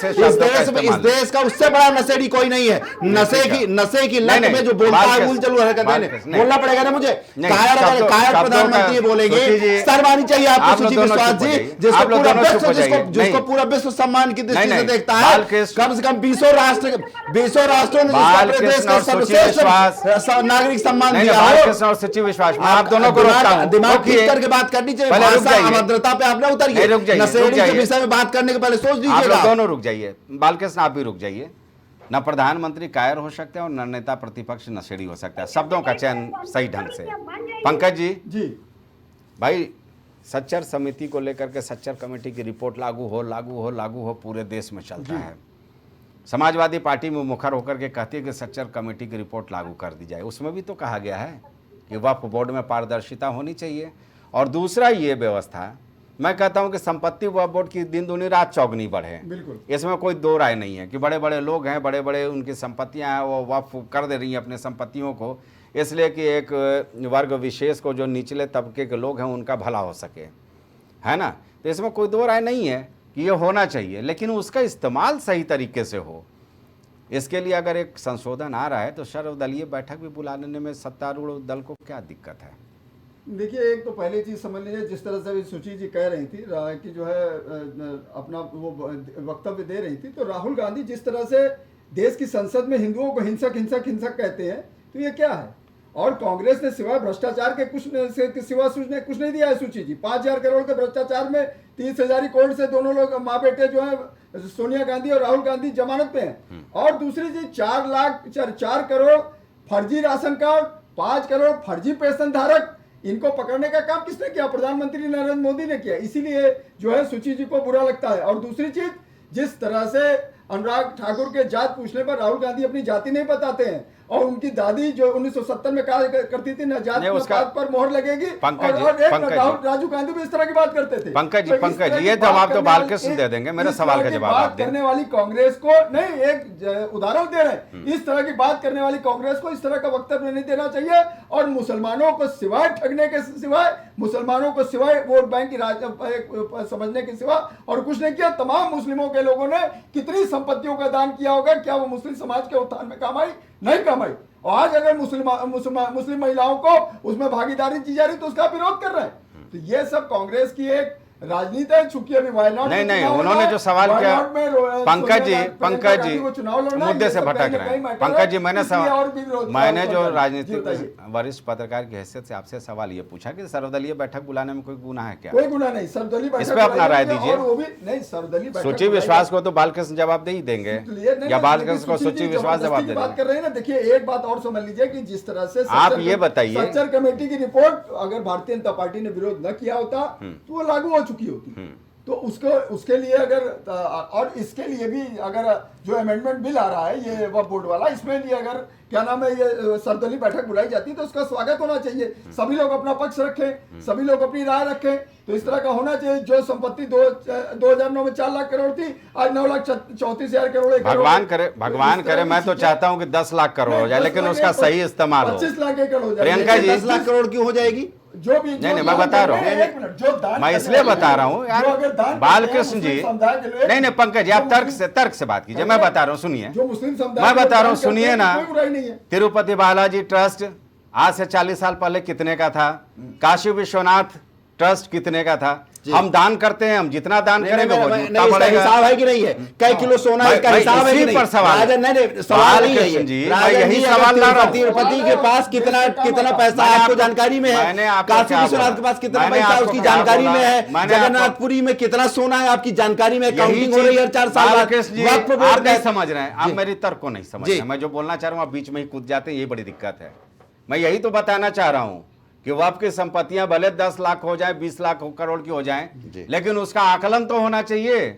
S9: इस देश का उससे बड़ा नशेड़ी कोई नहीं है। नशे की लत में जो बोलता है, उल चलू हरकतें बोलना पड़ेगा ना मुझे। कायर प्रधानमंत्री बोलेंगे, शर्मानी चाहिए आपको सुची विश्वास जी, जिसको पूरा विश्व सम्मान की दृष्टि से देखता है। कम से कम 20 राष्ट्रों ने प्रदेश का सर्वश्रेष्ठ नागरिक सम्मान दिया
S1: और सचिव विश्वास, मैं आप दोनों को रोकता हूं।
S9: दिमाग ठीक करके बात करनी चाहिए, अभद्रता पे आप ना उतरिए। नशेड़ी के विषय में बात करने के पहले सोच लीजिएगा।
S1: आप दोनों रुक जाइए, बालकृष्ण आप भी रुक जाइए। न प्रधानमंत्री कायर हो सकते हैं और न नेता प्रतिपक्ष नशेड़ी हो सकता है। शब्दों का चयन सही ढंग से। पंकज जी भाई, सच्चर समिति को लेकर के सच्चर कमेटी की रिपोर्ट लागू हो पूरे देश में चलता है। समाजवादी पार्टी में मुखर होकर के कहती है कि सच्चर कमेटी की रिपोर्ट लागू कर दी जाए। उसमें भी तो कहा गया है कि वक्फ बोर्ड में पारदर्शिता होनी चाहिए। और दूसरा ये व्यवस्था, मैं कहता हूं कि संपत्ति वक्फ बोर्ड की दिन दुनी रात चौगनी बढ़े, इसमें कोई दो राय नहीं है कि बड़े बड़े लोग हैं, बड़े बड़े उनकी संपत्तियां हैं, वो वक्फ कर दे रही हैं अपने संपत्तियों को, इसलिए कि एक वर्ग विशेष को, जो निचले तबके के लोग हैं, उनका भला हो सके, है ना। तो इसमें कोई दो राय नहीं है कि ये होना चाहिए, लेकिन उसका इस्तेमाल सही तरीके से हो। इसके लिए अगर एक संशोधन आ रहा है तो सर्वदलीय बैठक भी बुला लेने में सत्तारूढ़ दल को क्या दिक्कत है?
S6: देखिए, एक तो पहले चीज़ समझ लीजिए, जिस तरह से सुची जी कह रही थी कि जो है अपना वो वक्तव्य दे रही थी, तो राहुल गांधी जिस तरह से देश की संसद में हिंदुओं को हिंसक कहते हैं, तो ये क्या है? और कांग्रेस ने सिवाय भ्रष्टाचार के कुछ नहीं दिया है। सुची जी 5,000 करोड़ के भ्रष्टाचार में 30,000 करोड़ से दोनों लोग माँ बेटे जो है सोनिया गांधी और राहुल गांधी जमानत पे हैं। और दूसरी चीज 4 करोड़ फर्जी राशन कार्ड, 5 करोड़ फर्जी पेंशन धारक, इनको पकड़ने का काम किसने किया? प्रधानमंत्री नरेंद्र मोदी ने किया। इसीलिए जो है सुची जी को बुरा लगता है। और दूसरी चीज, जिस तरह से अनुराग ठाकुर के जात पूछने पर राहुल गांधी अपनी जाति नहीं बताते हैं और उनकी दादी जो 1970 में कहा करती थी नजात
S1: नहीं,
S6: की
S1: उसका-
S6: बात पर मोहर लगेगी,
S1: पंकज जी,
S6: और एक
S1: पंकज जी।
S6: राजू गांधी भी इस तरह की बात करते थे।
S1: पंकज जी,
S6: तो इस
S1: पंकज
S6: तरह
S1: जी,
S6: की
S1: ये
S6: बात
S1: जवाब तो
S6: करने
S1: बालकृष्ण
S6: वाली-
S1: दे देंगे, मेरे
S6: इस
S1: सवाल
S6: तरह
S1: का
S6: की
S1: जवाब
S6: बात
S1: आप दें।
S6: करने वाली कांग्रेस को नहीं, एक उदाहरण दे रहे हैं, इस तरह की बात करने वाली कांग्रेस को इस तरह का वक्तव्य नहीं देना चाहिए, और मुसलमानों को सिवाय ठगने के सिवाय, मुसलमानों को सिवाय वोट बैंक की समझने के सिवा और कुछ नहीं किया। तमाम मुस्लिमों के लोगों ने कितनी संपत्तियों का दान किया होगा, क्या वो मुस्लिम समाज के उत्थान में काम आई? नहीं काम आई। और आज अगर मुस्लिम महिलाओं को उसमें भागीदारी दी जा रही तो उसका विरोध कर रहे हैं। तो ये सब कांग्रेस की एक राजनीति है, चूंकि अभी वायनाड
S1: नहीं नहीं, उन्होंने जो सवाल किया, पंकज जी मुद्दे से भटक रहे हैं। पंकज जी, मैंने जो राजनीतिक वरिष्ठ पत्रकार की हैसियत से आपसे सवाल ये पूछा कि सर्वदलीय बैठक बुलाने में कोई गुनाह है क्या?
S6: कोई गुनाह नहीं, सर्वदलीय बैठक
S1: इस पे अपना राय दीजिए।
S6: और वो भी नहीं, सर्वदलीय बैठक
S1: सूची विश्वास को तो बालकृष्ण जवाब दे ही देंगे, या बालकृष्ण को सूची विश्वास जवाब दे
S6: बात कर
S1: देंगे?
S6: रहे हैं ना। देखिए, एक बात और समझ लीजिए कि जिस तरह से
S1: आप ये बताइए,
S6: सच्चर कमेटी की रिपोर्ट अगर भारतीय जनता पार्टी ने विरोध न किया होता तो वो लागू हो चुकी होती। तो उसके लिए अगर, और इसके लिए भी अगर जो अमेंडमेंट बिल आ रहा है ये वक्फ बोर्ड वाला, इसमें भी अगर क्या नाम है ये सर्वदलीय बैठक बुलाई जाती है तो उसका स्वागत होना चाहिए। सभी लोग अपना पक्ष रखें, सभी लोग अपनी राय रखें, तो इस तरह का होना चाहिए। जो संपत्ति 2009 में 4 लाख करोड़ थी, आज 9,34,000 करोड़।
S1: भगवान करे, मैं तो चाहता हूं कि 10 लाख करोड़ हो जाए, लेकिन उसका सही इस्तेमाल हो।
S6: 25 लाख एकड़ हो जाए।
S1: प्रियंका जी,
S9: 10 लाख करोड़ क्यों हो जाएगी?
S6: जो भी
S1: नहीं, मैं बता रहा हूँ, मैं इसलिए बता रहा हूँ यार, बालकृष्ण जी, नहीं पंकज जी, आप तर्क से बात कीजिए। मैं बता रहा हूँ, सुनिए, मैं बता रहा हूँ, सुनिए ना। तिरुपति बालाजी ट्रस्ट आज से 40 साल पहले कितने का था? काशी विश्वनाथ ट्रस्ट कितने का था? हम दान करते हैं, हम जितना दान करेंगे वो जितना बढ़ेगा।
S9: हिसाब है कि नहीं है? कई किलो सोना इसका हिसाब है कि नहीं?
S1: पर सवाल
S9: नहीं, सवाल नहीं है
S1: जी,
S9: ये।
S1: मैं यही सवाल ला रहा हूं।
S9: तिरुपति के पास कितना पैसा आपको जानकारी में है? काशी विश्वनाथ के पास कितना पैसा उसकी जानकारी में है? जगन्नाथपुरी में कितना सोना है आपकी जानकारी में? काउंटिंग हो रही है 4 साल बाद।
S1: आप नहीं समझ रहे हैं, आप मेरी तर्क को नहीं समझ रहे। मैं जो बोलना चाह रहा हूँ आप बीच में ही कूद जाते हैं, यही बड़ी दिक्कत है। मैं यही तो बताना चाह रहा हूँ कि वक्फ की संपत्तियां भले 10 लाख हो जाए, 20 लाख करोड़ की हो जाएं, लेकिन उसका आकलन तो होना चाहिए।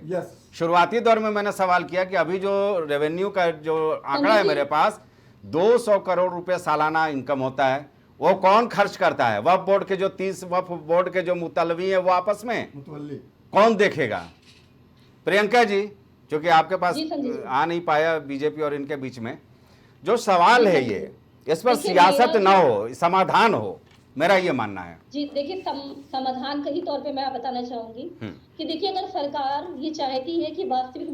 S1: शुरुआती दौर में मैंने सवाल किया कि अभी जो रेवेन्यू का जो आंकड़ा है मेरे पास, 200 करोड़ रुपए सालाना इनकम होता है, वो कौन खर्च करता है? वक्फ बोर्ड के जो 30 वक्फ बोर्ड के जो मुतलवी है वो आपस में कौन देखेगा? प्रियंका जी, क्योंकि आपके पास आ नहीं पाया बीजेपी और इनके बीच में, जो सवाल है ये, इस पर सियासत न हो, समाधान हो, मेरा ये मानना है।
S8: जी देखिए, समाधान के ही तौर पे मैं बताना चाहूंगी कि देखिए, अगर सरकार ये चाहती है कि वास्तविक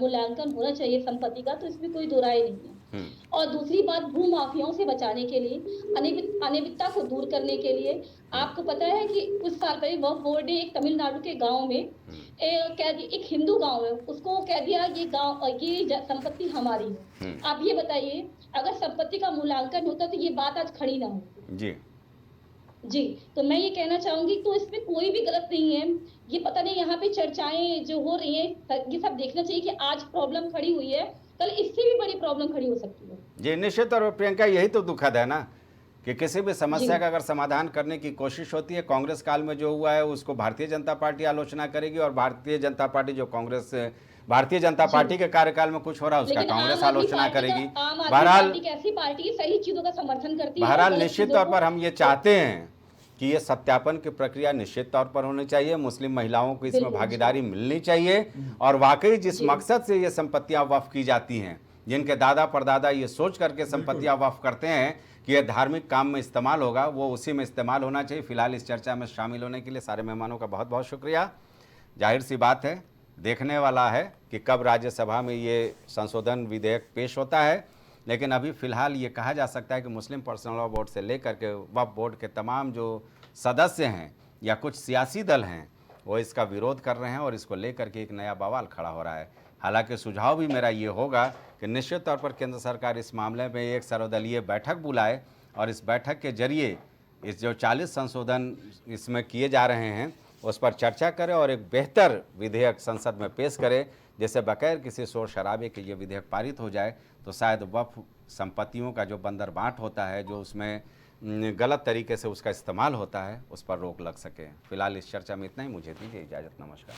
S8: मूल्यांकन होना चाहिए संपत्ति का, तो इसमें कोई दो राय नहीं है। और दूसरी बात, भू माफियाओं से बचाने के लिए, अनियमितता को दूर करने के लिए, आपको पता है कि कुछ साल पहले वक्फ बोर्ड ने एक तमिलनाडु के गांव में एक हिंदू गांव है, उसको कह दिया ये संपत्ति हमारी है। आप ये बताइए, अगर संपत्ति का मूल्यांकन होता तो ये बात आज खड़ी ना हो। जी, तो मैं ये कहना चाहूंगी, तो इसमें कोई भी गलत नहीं है। ये पता नहीं यहाँ पे चर्चाएं जो हो रही हैं, ये सब देखना चाहिए कि आज प्रॉब्लम खड़ी हुई है, कल इससे भी बड़ी प्रॉब्लम खड़ी हो सकती है।
S1: जी निश्चित। और प्रियंका, यही तो दुखद है ना कि किसी भी समस्या का अगर समाधान करने की कोशिश होती है, कांग्रेस काल में जो हुआ है उसको भारतीय जनता पार्टी आलोचना करेगी, और भारतीय जनता पार्टी जो भारतीय जनता पार्टी के कार्यकाल में कुछ हो रहा है उसका कांग्रेस आलोचना करेगी। बहरहाल
S8: ऐसी पार्टी सही चीजों का समर्थन करती है।
S1: बहरहाल निश्चित तौर पर हम ये चाहते हैं कि ये सत्यापन की प्रक्रिया निश्चित तौर पर होनी चाहिए, मुस्लिम महिलाओं को इसमें भागीदारी मिलनी चाहिए, और वाकई जिस मकसद से ये संपत्तियां वक्फ की जाती हैं, जिनके दादा परदादा ये सोच करके संपत्तियां वक्फ करते हैं कि ये धार्मिक काम में इस्तेमाल होगा, वो उसी में इस्तेमाल होना चाहिए। फिलहाल इस चर्चा में शामिल होने के लिए सारे मेहमानों का बहुत बहुत शुक्रिया। जाहिर सी बात है, देखने वाला है कि कब राज्यसभा में ये संशोधन विधेयक पेश होता है, लेकिन अभी फ़िलहाल ये कहा जा सकता है कि मुस्लिम पर्सनल लॉ बोर्ड से लेकर के वक्फ बोर्ड के तमाम जो सदस्य हैं या कुछ सियासी दल हैं वो इसका विरोध कर रहे हैं, और इसको लेकर के एक नया बवाल खड़ा हो रहा है। हालांकि सुझाव भी मेरा ये होगा कि निश्चित तौर पर केंद्र सरकार इस मामले में एक सर्वदलीय बैठक बुलाए, और इस बैठक के जरिए इस जो 40 संशोधन इसमें किए जा रहे हैं उस पर चर्चा करे और एक बेहतर विधेयक संसद में पेश करे, जैसे बगैर किसी शोर शराबे के ये विधेयक पारित हो जाए तो शायद वक्फ संपत्तियों का जो बंदरबांट होता है, जो उसमें गलत तरीके से उसका इस्तेमाल होता है, उस पर रोक लग सके। फिलहाल इस चर्चा में इतना ही, मुझे दीजिए इजाज़त, नमस्कार।